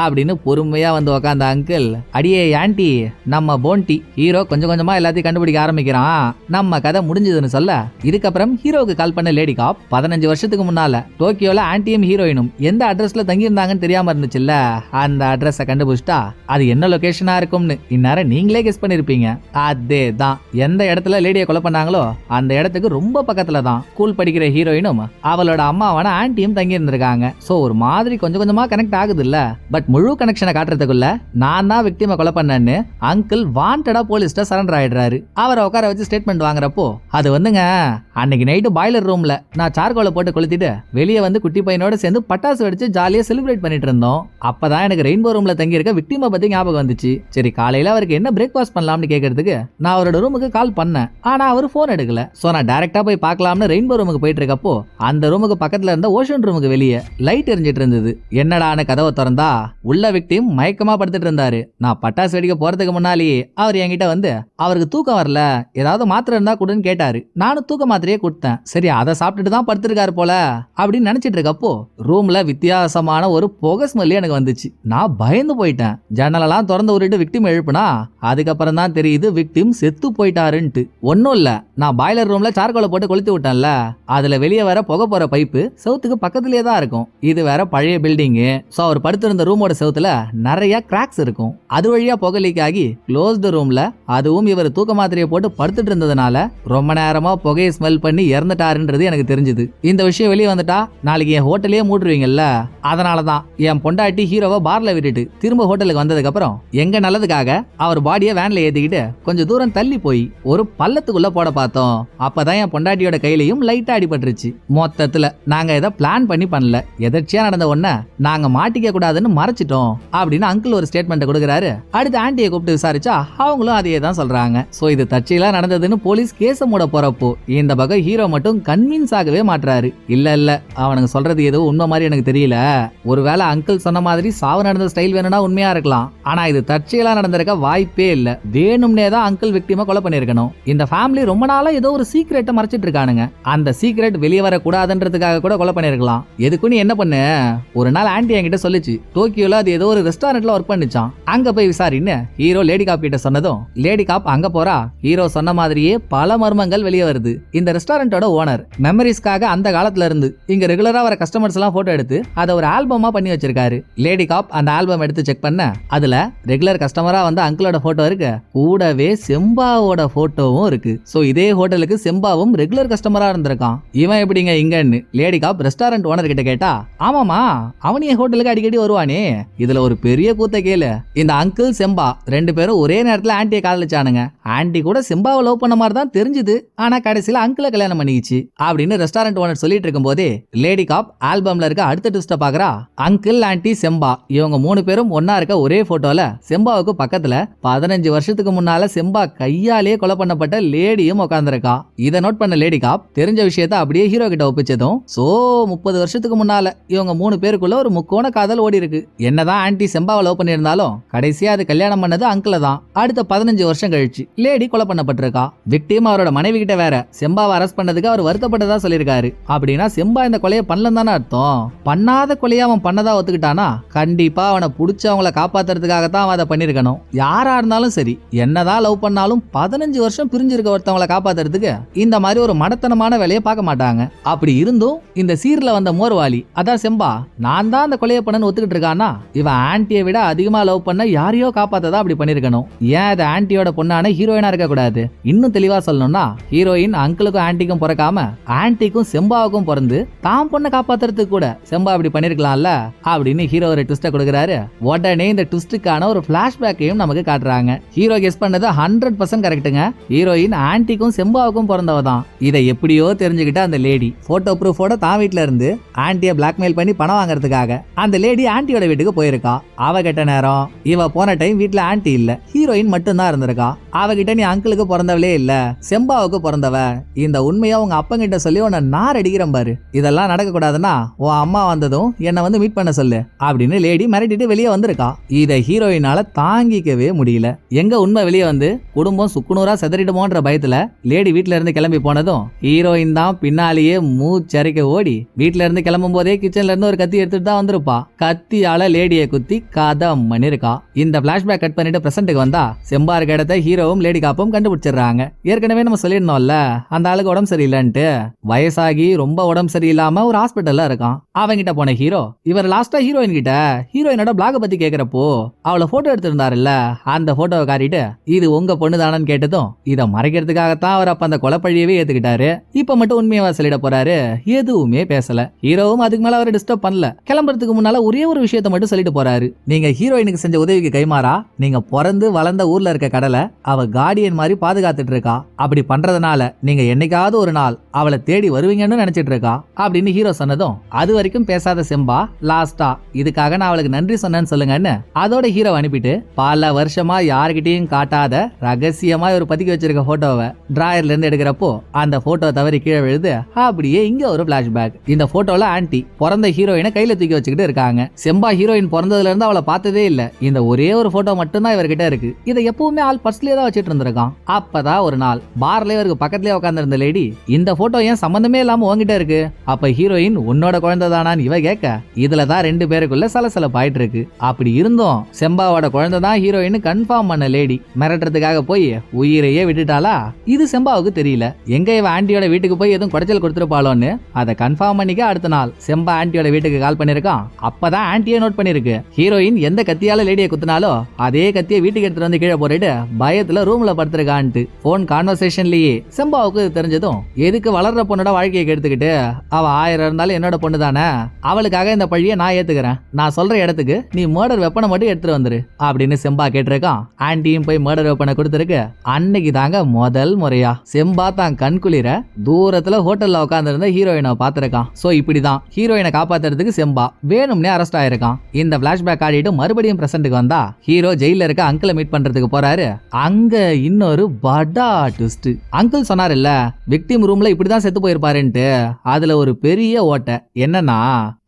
அப்படின்னு பொறுமையா வந்து உக்காந்த அங்கிள், அடியே ஆண்டி நம்ம போன்டி ஹீரோ கொஞ்சம் கொஞ்சமா எல்லாத்தையும் கண்டுபிடிக்க ஆரம்பிக்கிறான், நம்ம கதை முடிஞ்சதுன்னு சொல்ல, இதுக்கப்புறம் ஹீரோவுக்கு கால் பண்ண லேடி காப் 15 வருஷத்துக்கு முன்னால டோக்கியோல ஆன்டியும் ஹீரோயினும் எந்த அட்ரஸ்ல தங்கி இருந்தாங்கன்னு தெரியாம இருந்துச்சுல்ல, அந்த அட்ரஸ கண்டுபிடிச்சிட்டா அது என்ன லொகேஷனா இருக்கும்னு இந்நேரம் நீங்களே கெஸ் பண்ணிருப்பீங்க. அதே தான் எந்த இடத்துல லேடியை கொலை பண்ணாங்களோ அந்த இடத்துக்கு ரொம்ப பக்கத்துல தான் ஸ்கூல் படிக்கிற ஹீரோயினும் அவளோட அம்மாவான ஆன்டியும் தங்கி இருந்திருக்காங்க. சோ ஒரு மாதிரி கொஞ்சம் கொஞ்சமா கனெக்ட் ஆகுது இல்ல. பட் முழு கனெக்ஷனை காட்டுறதுக்குள்ள நான் தான் விக்டிமை கொலை பண்ணேன்னு அங்கிள் வாண்டடா போலீஸ்ட சரண்டர் ஆயிடுறாரு. அவரை உட்கார வச்சு ஸ்டேட்மெண்ட் வாங்குறப்போ, அது வந்துங்க அன்னைக்கு நைட்டு பாய்லர் ரூம்ல நான் சார்கோலை போட்டு கொளுத்திட்டு வெளியே வந்து குட்டி பையனோட சேர்ந்து பட்டாசு வெடிச்சு ஜாலியா செலிப்ரேட் பண்ணிட்டு இருந்தோம். அப்பதான் எனக்கு ரெயின்போ ரூம்ல தங்கி இருக்க விக்டிமை பத்தி ஞாபகம் வந்துச்சு. சரி காலையில அவருக்கு என்ன பிரேக்ஃபாஸ்ட் பண்ணலாம்னு கேட்கறதுக்கு நான் அவரோட ரூமுக்கு கால் பண்ணேன். ஆனா அவர் போன் எடுக்கல. சோ நான் டைரக்டா போய் பார்க்கலாம்னு ரெயின்போ ரூமுக்கு போயிட்டு இருக்கப்போ அந்த ரூமுக்கு பக்கத்துல இருந்த ஓஷன் ரூமுக்கு வெளியே லைட் எரிஞ்சிட்டு இருந்தது. என்னடான கதவை திறந்தா உள்ள விக்டிம் மயக்கமா படுத்துட்டு இருந்தாரு. நான் பட்டாசு வெடிக்க போறதுக்கு முன்னாலேயே அவர் என்கிட்ட வந்து அவருக்கு தூக்கம் வரல, ஏதாவது மாத்திரை இருந்தா கொடுன்னு கேட்டாரு. நானும் தூக்க மாத்திரையே கொடுத்தேன். சரி அதை சாப்பிட்டுட்டு தான் படுத்திருக்காரு போல அப்படின்னு நினைச்சிட்டு இருக்கப்போ ரூம்ல வித்தியாசமான ஒரு புகை ஸ்மெல் எனக்கு வந்துச்சு. நான் பயந்து போயிட்டேன். ஜன்னலெல்லாம் திறந்து விட்டுட்டு விக்டிம் எழுப்புனா அதுக்கப்புறம் தான் தெரியுது விக்டிம் செத்து போயிட்டாருன்ட்டு. ஒன்னும் இல்ல, நான் பாய்லர் ரூம்ல சார்கோலை போட்டு கொளுத்தி விட்டேன்ல, அதுல வெளியே வர புகை போற பைப்பு செவுத்துக்கு பக்கத்திலேயே தான் இருக்கும். இது வேற பழைய பில்டிங். சோ அவர் படுத்திருந்த ரூமோட செவுத்துல நிறைய கிராக்ஸ் இருக்கும். அது வழியா புகை லீக் ஆகி க்ளோஸ்டு ரூம்ல, அதுவும் இவர் தூக்க மாத்திரையை போட்டு படுத்துட்டு இருந்ததுனால ரொம்ப நேரமா புகையை ஸ்மெல் பண்ணி இறந்துட்டாருன்றது எனக்கு தெரிஞ்சது. இந்த விஷயம் வெளியே வந்துட்டா நாளைக்கு என் ஹோட்டலே மூடுவீங்கல்ல, அதனாலதான் என் பொண்டாட்டி ஹீரோவை பார்ல விட்டுட்டு திரும்ப ஹோட்டலுக்கு வந்ததுக்கு அப்புறம் எங்க நல்லதுக்காக அவர் பாடியை வேன்ல ஏத்திக்கிட்டு கொஞ்சம் தூரம் தள்ளி போய் ஒரு பள்ளத்துக்குள்ள போட பார்த்தோம். அப்பதான் என் பொண்டாட்டியோட கையிலையும் லைட்டா அடிபட்டுருச்சு. மொத்தத்துல நாங்க இதை பிளான் பண்ணி பண்ணல, எதர்ச்சியா நடந்த ஒன்ன நாங்க மாட்டிக்க கூடாதுன்னு மறைச்சிட்டோம் அப்படின்னு அங்கிள் ஒரு ஸ்டேட்மெண்ட் கொடுக்குறாரு. அடுத்து ஆண்டியை கூப்பிட்டு விசாரிச்சா அவங்களும் அதையே தான் சொல்றாங்க. சோ இது தற்செயலா நடந்ததுன்னு போலீஸ் கேஸ மூட போறப்போ இந்த பக்கம் ஹீரோ மட்டும் கன்வின்ஸ் ஆகவே மாட்டாரு. இல்ல அவனுக்கு சொல்றது ஏதோ உண்மை மாதிரி எனக்கு தெரியல, ஒருவேளை அங்கிள் சொன்ன மாதிரி சாவு நடந்த ஸ்டைல் வேணும்னா உண்மையா இருக்கலாம், ஆனா இது தற்செயலா நடந்திருக்க வாய்ப்பே இல்ல. வேணும்னே தான் அங்கிள் விக்டிமை கொலை பண்ணிருக்கணும். இந்த ஃபேமிலி ரொம்ப நாளா ஏதோ ஒரு சீக்ரெட்டை மறைச்சிட்டு இருக்கானுங்க. அந்த சீக்ரெட் வெளியே வர கூடாதுன்றதுக்காக கூட கொலை பண்ணிருக்கலாம். எதுக்கு நீ என்ன பண்ணு, ஒரு நாள் ஆண்டி என்கிட்ட சொல்லிச்சு டோக்கியோல அது ஏதோ ஒரு ரெஸ்டாரண்ட்ல ஒர்க் பண்ணிச்சான், அங்க போய் விசாரின்னு ஹீரோ லேடி காப் கிட்ட சொன்னதும் லேடி காப் அங்க போறா. ஹீரோ சொன்ன மாதிரியே பல மர்மங்கள் வெளியே வருது. இந்த ரெஸ்டாரண்டோட ஓனர் மெமரிஸ்க்காக அந்த காலத்துல இருந்து இங்க ரெகுலரா வர கஸ்டமர்ஸ் எல்லாம் போட்டோ எடுத்து அதை ஒரு ஆல்பமா பண்ணி வச்சிருக்காரு. லேடி காப் அந்த ஆல்பம் எடுத்து செக் பண்ண அதுல ரெகுலர் கஸ்டமரா வந்து அங்கிளோட போட்டோ இருக்கு, கூடவே செம்பாவோட போட்டோவும் இருக்கு. சோ இதே ஹோட்டலுக்கு செம்பாவும் ரெகுலர் கஸ்டமரா இருந்திருக்கான். இவன் எப்படிங்க இங்கன்னு லேடி காப் ரெஸ்டாரண்ட் ஓனர் கிட்ட கேட்டா, ஆமாமா அவன் ஹோட்டலுக்கு அடிக்கடி வருவானே. இதுல ஒரு பெரிய கூத்த கேளு, இந்த அங்கிள் செம்பா 2 பேரும் ஒரே நேரத்துல ஆண்டியை காதலிச்சானுங்க. ஆண்டி கூட செம்பாவை லவ் பண்ண மாதிரி தான் தெரிஞ்சுது. ஆனா கடைசியில அங்கிளை கல்யாணம் பண்ணிக்கிச்சு அப்படின்னு ரெஸ்டாரண்ட் ஓனர் சொல்லிட்டு இருக்கும் போதே லேடி காப் ஆல்பம்ல இருக்க அடுத்த ட்விஸ்ட பாக்குறா. அங்கிள், ஆண்டி, செம்பா இவங்க 3 பேரும் ஒன்னா இருக்க ஒரே போட்டோல செம்பாவுக்கு பக்கத்துல 15 வருஷத்துக்கு முன்னால செம்பா கையாலேயே கொலை பண்ணப்பட்ட லேடியும் உட்கார்ந்துருக்கா. இதை நோட் பண்ண லேடி காப் தெரிஞ்ச விஷயத்த அப்படியே ஹீரோ கிட்ட ஒப்பிச்சதும், சோ 30 வருஷத்துக்கு முன்னால இவங்க 3 பேருக்குள்ள ஒரு முக்கோண காதல் ஓடி இருக்கு. என்னதான் ஆண்டி செம்பாவை லவ் பண்ணியிருந்தாலும் கடைசியா அது கல்யாணம் பண்ணது அங்கிள தான். அடுத்த 15 வருஷம் கழிச்சு லேடி கொலை பண்ணப்பட்டிருக்கா. விக்டிம் அவரோட மனைவி கிட்ட வேற செம்பாவை அரெஸ்ட் பண்ணதுக்கு அவர் வருத்தப்பட்டதா சொல்லியிருக்காரு. அப்படின்னா செம்பா இந்த கொலையை பண்ணலன்னு தானே அர்த்தம். பண்ணாத கொலையை அவன் பண்ணதா ஒத்துக்கிட்டானா கண்டிப்பா அவனை புடிச்சவங்கள காப்பாத்துறதுக்காகத்தான் அவன் அதை பண்ணிருக்கணும். யாரா இருந்தாலும் சரி, என்னதான் லவ் பண்ணாலும் 15 வருஷம் பிரிஞ்சிருக்க ஒருத்தவங்களை காப்பாத்துறதுக்கு இந்த மாதிரி ஒரு மடத்தனமான வேலையை பார்க்க மாட்டாங்க. அப்படி இருந்தும் இந்த சீர்ல வந்த மோர்வாளி அதான் செம்பா நான் தான் அந்த கொலையை பண்ணனு ஒத்துக்கிட்டு இருக்கானா, இவன் ஆன்டியை விட அதிகமா லவ் பண்ண யாரையோ காப்பாத்ததா அப்படி பண்ணிருக்கணும். ஏன் அது ஆன்டியோட பொண்ணான ஹீரோயினா இருக்க கூடாது? இன்னும் தெளிவா சொல்லணும்னா ஹீரோயின் அங்கிளுக்கும் ஆன்டிக்கும் பிறக்காம ஆன்டிக்கும் செம்பாவுக்கும் பிறந்து தான் பொண்ணை காப்பாத்துறதுக்கு கூட செம்பா அப்படி பண்ணிருக்கலாம்ல அப்படின்னு ஹீரோ ஒரு ட்விஸ்ட கொடுக்குறாரு. உடனே இந்த ட்விஸ்டுக்கான ஒரு பிளாஷ்பேக்கையும் நமக்கு காட்டுறாங்க. ஹீரோ கெஸ் பண்ணது 100% கரெக்ட்டுங்க. ஹீரோயின் ஆன்டிக்கும் செம்பாவுக்கும் பிறந்தவ தான். இதை எப்படியோ தெரிஞ்சுக்கிட்ட அந்த லேடி போட்டோ ப்ரூஃபோட தான் வீட்டுல இருந்து ஆன்டியை பிளாக்மெயில் பண்ணி பணம் வாங்குறதுக்காக அந்த லேடி ஆன்டியோட வீட்டுக்கு போயிருக்கா. அவ கிட்ட நேரம் இவ போன டைம் வீட்டுல ஆன்டி இல்ல, ஹீரோயின் மட்டும் தான் இருந்திருக்கா. அவகிட்ட நீ அங்கிளுக்கு பிறந்தவளே இல்ல, செம்பாவுக்கு பிறந்தவ, இந்த உண்மையா உங்க அப்பா கிட்ட சொல்லி உன்னை நார் அடிக்கிறேன் பாரு, இதெல்லாம் நடக்க கூடாதுன்னா உன் அம்மா வந்ததும் என்ன வந்து மீட் பண்ண சொல்லு அப்படின்னு லேடி மிரட்டிட்டு வெளியே வந்திருக்கா. இதை ஹீரோயினால தாங்கிக்கவே முடியல. எங்க உண்மை வெளியே வந்து குடும்பம் சுக்குநூறா செதறிடுமோன்ற பயத்துல லேடி வீட்டுல இருந்து கிளம்பி போனதும் ஹீரோயின் தான் பின்னாலேயே மூச்சரிக்க ஓடி வீட்டுல இருந்து கிளம்பும் போதே கிச்சன்ல இருந்து ஒரு கத்தி எடுத்துட்டு தான் வந்திருப்பா. கத்தியால லேடியை குத்தி கதம் பண்ணிருக்கா. இந்த பிளாஷ்பேக் கட் பண்ணிட்டு பிரசன்ட்டுக்கு வந்தா செம்பா இருக்க இடத்த ஹீரோவும் லேடி காப்பும் கண்டுபிடிச்சிடுறாங்க. ஏற்கனவே நம்ம சொல்லிருந்தோம்ல அந்த ஆளுக்கு உடம்பு சரியில்லைன்ட்டு. வயசாகி ரொம்ப உடம்பு சரியில்லாம ஒரு ஹாஸ்பிட்டல்ல இருக்கான். அவங்கிட்ட போன ஹீரோ இவர் லாஸ்டா ஹீரோயின் கிட்ட ஹீரோயினோட பிளாக பத்தி கேக்குறப்போ அவளை போட்டோ எடுத்திருந்தாருல்ல, அந்த போட்டோவை காட்டிட்டு இது உங்க பொண்ணு தானு கேட்டதும் இதை மறைக்கிறதுக்காகத்தான் அவர் அப்ப அந்த கொலைப்பழியவே ஏத்துக்கிட்டாரு. இப்ப மட்டும் உண்மையவா சொல்லிட போறாரு. எதுவுமே பேசல. ஹீரோவும் அதுக்கு மேல அவரை டிஸ்டர்ப் பண்ணல. கிளம்புறதுக்கு முன்னால ஒரே ஒரு விஷயத்த மட்டும் சொல்லிட்டு போறாரு. நீங்க ஹீரோயினுக்கு செஞ்ச உதவிக்கு கைமாறா நீங்க பிறந்து வளர்ந்த ஊர்ல இருக்க கடலை அவ கார்டியன் மாதிரி பாதுகாத்துட்டு இருக்கா. அப்படி பண்றதுனால நீங்க என்னைக்காவது ஒரு நாள் அவளை தேடி வருவீங்கன்னு நினைச்சிட்டு இருக்கா அப்படின்னு ஹீரோ சொன்னதும் அது வரைக்கும் பேசாத செம்பா லாஸ்டா இதுக்காக நான் அவளுக்கு நன்றி சொன்னேன்னு சொல்லுங்கன்னு அதோட ஹீரோ அனுப்பிட்டு பல வருஷமா யாருகிட்டையும் காட்டாத ரகசியமா ஒரு பதுக்கி வச்சிருக்க போட்டோவை டிராயர்ல இருந்து எடுக்கிறப்போ அந்த போட்டோ தவறி கீழே விழுது. அப்படியே இங்க ஒரு பிளாஷ்பேக். இந்த போட்டோல ஆன்டி பிறந்த ஹீரோயினை கையில தூக்கி வச்சுக்கிட்டு இருக்காங்க. செம்பா ஹீரோயின் பிறந்ததுல இருந்து அவளை பார்த்ததே இல்ல. இந்த ஒரே ஒரு போட்டோ மட்டும் தான் இவர்கிட்ட இருக்கு. இதை எப்பவுமே ஆள் பர்ஸ்லயே தான் வச்சிட்டு இருந்திருக்கான். அப்பதான் ஒரு நாள் பார்ல இவருக்கு பக்கத்துலயே உட்கார்ந்து இருந்த லேடி இந்த போட்டோ ஏன் சம்பந்தமே இல்லாம உங்ககிட்ட இருக்கு, அப்ப ஹீரோயின் உன்னோட குழந்தை தானான்னு இவ கேட்க இதுலதான் 2 பேருக்குள்ள சலசலப்பு ஆயிட்டு இருக்கு. அப்படி இருந்தும் செம்பாவோட குழந்தை தான் ஹீரோயின் கன்ஃபார்ம் பண்ண லேடி மிரட்டுறதுக்காக போய் உயிரையே விட்டுட்டாளா? இது செம்பாவுக்கு தெரியல. எங்க இவ ஆண்டியோட வீட்டுக்கு போய் எதுவும் குடைச்சல் கொடுத்துருப்பாளோன்னு அதை கன்ஃபார்ம் பண்ணிக்க அடுத்த நாள் செம்பா ஆண்டியோட வீட்டுக்கு கால் பண்ணிருக்கான். அப்பதான் ஆண்டியை நோட் பண்ணிருக்கு. ஹீரோயின் எந்த கத்தியால லேடியை குத்துனாலோ அதே கத்தியை வீட்டுக்கு எடுத்துட்டு வந்து கீழே போட்டுட்டு பயத்துல ரூம்ல படுத்திருக்கான்ட்டு போன் கான்வர்சேஷன்லயே செம்பாவுக்கு தெரிஞ்சதும் எதுக்கு வளர்ற பொண்ணோட வாழ்க்கையை கெடுத்துக்கிட்டு அவ 1000 இருந்தாலும் என்னோட பொண்ணு தானே, அவளுக்காக இந்த பழிய நான் ஏத்துக்கிறேன், நான் சொல்ற இடத்துக்கு நீ மர்டர் வெப்பனை மட்டும் எடுத்துட்டு வந்துரு அப்படின்னு செம்பா கேட்டிருக்கான். ஆண்டியும் போய் மர்டர் வெப்பனை கொடுத்துருக்கு. அன்னைக்கு தாங்க முதல் முறையா செம்பா தான் கண்குளிர தூரத்துல ஹோட்டல்ல உட்கார்ந்து இருந்த ஹீரோயினை பாத்திருக்கான். சோ இப்படிதான் ஹீரோயினை காப்பாத்துறதுக்கு செம்பா வேணும்னே அரெஸ்ட் ஆயிருக்கான். இந்த பிளாஷ்பேக் ஆடிட்டு மறுபடியும் பிரசன்ட்டுக்கு வந்தா ஹீரோ ஜெயில இருக்க அங்கிளை மீட் பண்றதுக்கு போறாரு. அங்க இன்னொரு படா ட்விஸ்ட். அங்கிள் சொன்னார் இல்ல விக்டிம் ரூம்ல இப்படிதான் செத்து போயிருப்பாருன்ட்டு, அதுல ஒரு பெரிய ஓட்டை. என்னன்னா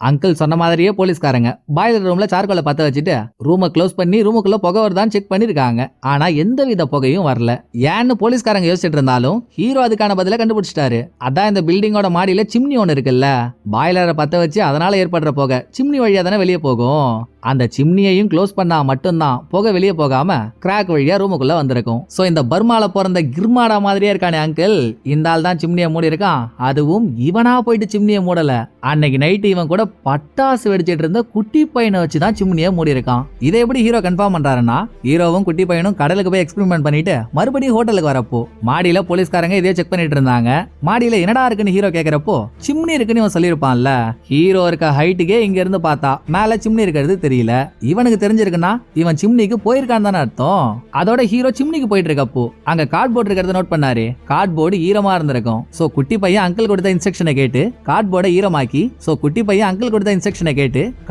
அங்கிள் சொன்ன மாதிரியே போலீஸ்காரங்க பாய்லர் ரூம்ல சார்கோலை பத்த வச்சுட்டு ரூமை க்ளோஸ் பண்ணி ரூமுக்குள்ள புகை வருதான்னு செக் பண்ணிருக்காங்க. ஆனா எந்த வித புகையும் வரல. ஏன்னு போலீஸ்காரங்க யோசிச்சுட்டு இருந்தாலும் ஹீரோ அதுக்கான பதில கண்டுபிடிச்சிட்டாரு. அதான் இந்த பில்டிங்கோட மாடியில சிம்னி ஒன்னு இருக்குல்ல, பாய்லரை பத்த வச்சு அதனால ஏற்படுற புகை சிம்னி வழியா தானே வெளியே போகும். அந்த சிம்னியையும் க்ளோஸ் பண்ணா மட்டும்தான் புகை வெளியே போகாம கிராக் வழியா ரூமுக்குள்ள வந்திருக்கும். சோ இந்த பர்மால பிறந்த கிர்மாடா மாதிரியே இருக்கானே அங்கிள், இந்த ஆள் தான் சிம்னியை மூடி இருக்கான். அதுவும் இவனா போயிட்டு சிம்னியை மூடல. அன்னைக்கு நைட்டு இவன் கூட பட்டாசு வெடிச்சிட்டு இருந்த குட்டி பையனை வச்சுதான் சிம்னியை மூடி இருக்கான். இதை எப்படி ஹீரோ கன்ஃபார்ம் பண்றாருன்னா ஹீரோவும் குட்டி பையனும் கடலுக்கு போய் எக்ஸ்பெரிமெண்ட் பண்ணிட்டு மறுபடியும் ஹோட்டலுக்கு வரப்போ மாடியில போலீஸ்காரங்க இதே செக் பண்ணிட்டு இருந்தாங்க. மாடியில என்னடா இருக்குன்னு ஹீரோ கேக்குறப்போ சிம்னி இருக்குன்னு இவன் சொல்லியிருப்பான்ல. ஹீரோ இருக்க ஹைட்டுக்கே இங்க இருந்து பார்த்தா மேல சிம்னி இருக்கிறது தெரியல. இவனுக்கு தெரிஞ்சிருக்குன்னா இவன் சிம்னிக்கு போயிருக்கான் தானே அர்த்தம். அதோட ஹீரோ சிம்னிக்கு போயிட்டு இருக்கப்போ அங்க கார்ட்போர்ட் இருக்கிறத நோட் பண்ணாரு. கார்ட்போர்டு ஈரமா இருந்திருக்கும். சோ குட்டி பையன் அங்கிள் கொடுத்த இன்ஸ்ட்ரக்ஷனை கேட்டு கார்ட்போர்டை ஈரமாக்கி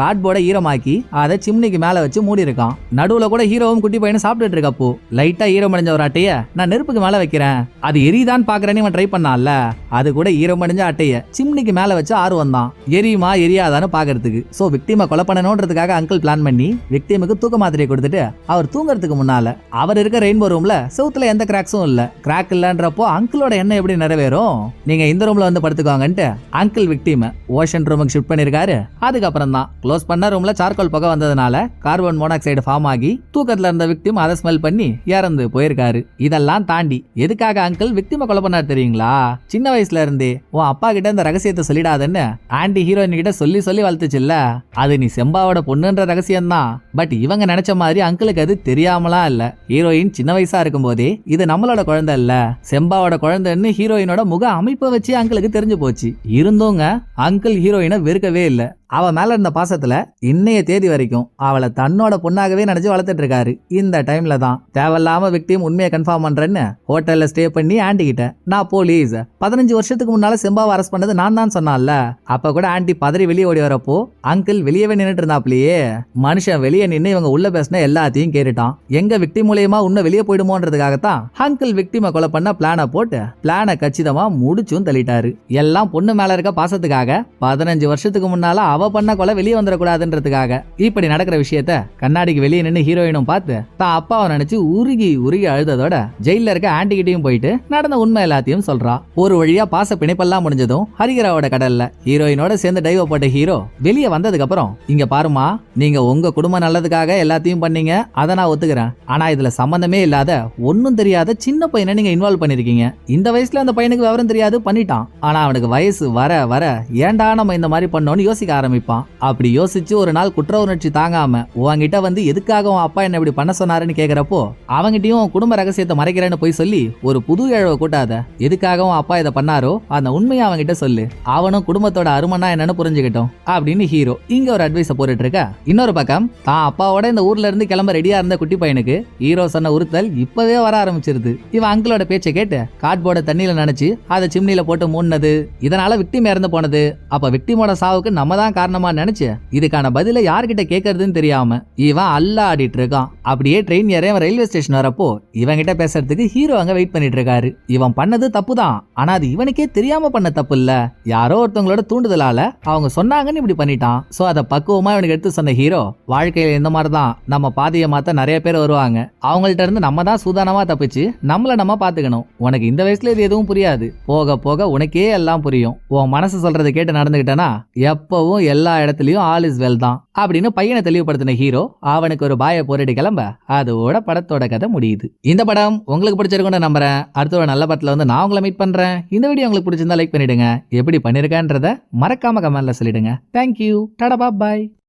கார்ட்போர்டை ஈரமாக்கி அதை சிம்னிக்கு மேல வச்சு மூடி இருக்கான். நடுவுல கூட ஹீரோவும் குட்டி பையனும் சாப்பிட்டுட்டு இருக்கப்போ லைட்டா ஈரமடைஞ்ச ஒரு அட்டைய நான் நெருப்புக்கு மேல வைக்கிறேன், அது எரியுதான் பாக்குறேன்னு இவன் ட்ரை பண்ணான்ல, அது கூட ஈரமடைஞ்ச அட்டைய சிம்னிக்கு மேல வச்சு வந்தான் எரியுமா எரியாதான்னு பாக்குறதுக்கு. சோ விக்டிமை கொலை பண்ணணும்ன்றதுக்காக அங்கிள் பிளான் பண்ணி விக்டிமுக்கு தூக்க மாத்திரையை கொடுத்துட்டு அவர் தூங்குறதுக்கு முன்னால அவர் இருக்க ரெயின்போ ரூம்ல செவுத்துல எந்த கிராக்ஸும் இல்ல. கிராக் இல்லன்றப்போ அங்கிளோட எண்ணம் எப்படி நிறைவேறும், நீங்க இந்த ரூம்ல வந்து படுத்துக்கோங்கன்ட்டு அங்கிள் விக்டிமை ஓஷன் ரூமுக்கு ஷிஃப்ட் பண்ணிருக்காரு. அதுக்கப்புறம் தான் க்ளோஸ் பண்ண ரூம்ல சார்கோல் புகை வந்ததுனால கார்பன் மோனாக்சைடு ஃபார்ம் ஆகி தூக்கத்துல இருந்த விக்டிம் அதை ஸ்மெல் பண்ணி இறந்து போயிருக்காரு. இதெல்லாம் தாண்டி எதுக்காக அங்கிள் விக்டிமை கொலை பண்ணாரு தெரியுங்களா? சின்ன வயசுல இருந்தே உன் அப்பா கிட்ட இந்த ரகசியத்தை சொல்லிடாதன்னு ஆண்டி ஹீரோயின் கிட்ட சொல்லி சொல்லி வளர்த்துச்சுல்ல, அது நீ செம்பாவோட பொண்ணுன்ற ரகசியம் தான். பட் இவங்க நினைச்ச மாதிரி அங்கிளுக்கு அது தெரியாமலாம் இல்ல. ஹீரோயின் சின்ன வயசா இருக்கும் போதே இது நம்மளோட குழந்தை இல்ல, செம்பாவோட குழந்தைன்னு ஹீரோயினோட முக அமைப்பை வச்சு அங்கிளுக்கு தெரிஞ்சு போச்சு. இருந்தோங்க அங்கிள் ஹீரோயினை வெறுக்கவே இல்ல. அவ மேல இருந்த பாசத்துல இன்னைய தேதி வரைக்கும் அவளை தன்னோட பொண்ணாகவே நினைச்சு வளர்த்துட்டு இருக்காரு. இந்த டைம்ல தான் தேவையில்லாம விக்டிம் உண்மையை கன்ஃபார்ம் பண்றேன்னு ஹோட்டல்ல ஸ்டே பண்ணி ஆண்டி கிட்ட நான் போலீஸ் 15 வருஷத்துக்கு முன்னால செம்பாவை அரெஸ்ட் பண்ணது நான் தான் சொன்னான்ல, அப்ப கூட ஆண்டி பதறி வெளியே ஓடி வரப்போ அங்கிள் வெளியவே நின்னுட்டு இருந்தாப்லயே. மனுஷன் வெளியே நின்று இவங்க உள்ள பேசின எல்லாத்தையும் கேட்டுட்டான். எங்க விக்டிம் மூலியமா உன்ன வெளியே போயிடுமோன்றதுக்காகத்தான் அங்கிள் விக்டிமை கொலை பண்ண பிளானை போட்டு பிளானை கச்சிதமா முடிச்சும் தள்ளிட்டாரு. எல்லாம் பொண்ணு மேல இருக்க பாசத்துக்காக 15 வருஷத்துக்கு முன்னால அவ பண்ண கொலை வெளியே வந்துடக்கூடாதுன்றதுக்காக இப்படி நடக்கிற விஷயத்த கண்ணாடிக்கு வெளியே நின்று ஹீரோயினும் பார்த்து தான் அப்பாவை நினைச்சு உருகி உருகி அழுததோட ஜெயில இருக்க ஆண்டிகிட்டையும் போயிட்டு நடந்த உண்மை எல்லாத்தையும் சொல்றா. ஒரு வழியா பாச பிணைப்பெல்லாம் முடிஞ்சதும் ஹரிகராவோட கடல்ல ஹீரோயினோட சேர்ந்து டைவ் போட்ட ஹீரோ வெளியே வந்ததுக்கு அப்புறம் இங்க பாருமா, நீங்க உங்க குடும்ப நல்லதுக்காக எல்லாத்தையும் பண்ணீங்க, அதை நான் ஒத்துக்கிறேன். ஆனா இதுல சம்பந்தமே இல்லாத ஒன்னும் தெரியாத சின்ன பையனை நீங்க இன்வால்வ் பண்ணிருக்கீங்க. இந்த வயசுல அந்த பையனுக்கு விவரம் தெரியாது பண்ணிட்டான். ஆனா அவனுக்கு வயசு வர வர ஏன்டா நம்ம இந்த மாதிரி பண்ணோம்னு யோசிக்க ஆரம்பிப்பான். அப்படி யோசிச்சு ஒரு நாள் குற்ற உணர்ச்சி தாங்காம உன்கிட்ட வந்து எதுக்காக உன் அப்பா என்ன இப்படி பண்ண சொன்னாருன்னு கேக்குறப்போ அவங்கிட்டயும் குடும்ப ரகசியத்தை மறைக்கிறேன்னு போய் சொல்லி ஒரு புது இழவை கூட்டாத, எதுக்காக உன் அப்பா இதை பண்ணாரோ அந்த உண்மையை அவங்கிட்ட சொல்லு, அவனும் குடும்பத்தோட அருமனா என்னன்னு புரிஞ்சுக்கிட்டோம் அப்படின்னு ஹீரோ இங்க ஒரு அட்வைஸ் போட்டுட்டு இருக்க. இன்னொரு பக்கம் தான் அப்பாவோட இந்த ஊர்ல இருந்து கிளம்ப ரெடியா இருந்த குட்டி பையனுக்கு ஹீரோ சொன்ன உறுத்தல் இப்பவே வர ஆரம்பிச்சிருது. இவன் அங்கிளோட பேச்சை கேட்டு கார்ட்போர்டை தண்ணியில நினைச்சு அதை சிம்னில போட்டு மூடினது, இதனால விக்டிம் இறந்து போனது, அப்ப விக்டிமோட சாவுக்கு நம்ம தான் காரணமா நினைச்சு இதுக்கான பதில யார்கிட்ட கேட்கறதுன்னு தெரியாம இவன் அல்லாடிட்டு இருக்கான். அப்படியே ட்ரெயின் ஏற ரயில்வே ஸ்டேஷன் வரப்போ இவன் கிட்ட பேசுறதுக்கு ஹீரோ அங்க வெயிட் பண்ணிட்டு இருக்காரு. இவன் பண்ணது தப்பு தான், ஆனா அது இவனுக்கே தெரியாம பண்ண தப்பு இல்ல, யாரோ ஒருத்தவங்களோட தூண்டுதலால அவங்க சொன்னாங்கன்னு இப்படி பண்ணிட்டான். சோ அதை பக்குவமா இவனுக்கு எடுத்து சொன்ன ஹீரோ வாழ்க்கையில இந்த மாதிரிதான் நம்ம பாதையை மாத்த நிறைய பேர் வருவாங்க, அவங்கள்ட்ட இருந்து நம்ம தான் சூதானமா தப்பிச்சு நம்மள நம்ம பாத்துக்கணும். உனக்கு இந்த வயசுல இது எதுவும் புரியாது, போக போக உனக்கே எல்லாம் புரியும். உன் மனசு சொல்றதை கேட்டு நடந்துகிட்டனா எப்பவும் எல்லா இடத்துலயும் ஆல் இஸ் வெல் தான் அப்படின்னு பையனை தெளிவுபடுத்தின ஹீரோ அவனுக்கு ஒரு பாய போரிட்டு கிளம்ப அதோட படத்தோட கதை முடியுது. இந்த படம் உங்களுக்கு பிடிச்சிருக்குன்னு நம்புறேன். அடுத்த ஒரு நல்ல படத்துல வந்து நான் உங்களை மீட் பண்றேன். இந்த வீடியோ உங்களுக்கு பிடிச்சிருந்தா லைக் பண்ணிடுங்க, எப்படி பண்ணிருக்கேன்றத மறக்காம கமெண்ட்ல சொல்லிடுங்க. தேங்க்யூ, டாடா பாய்.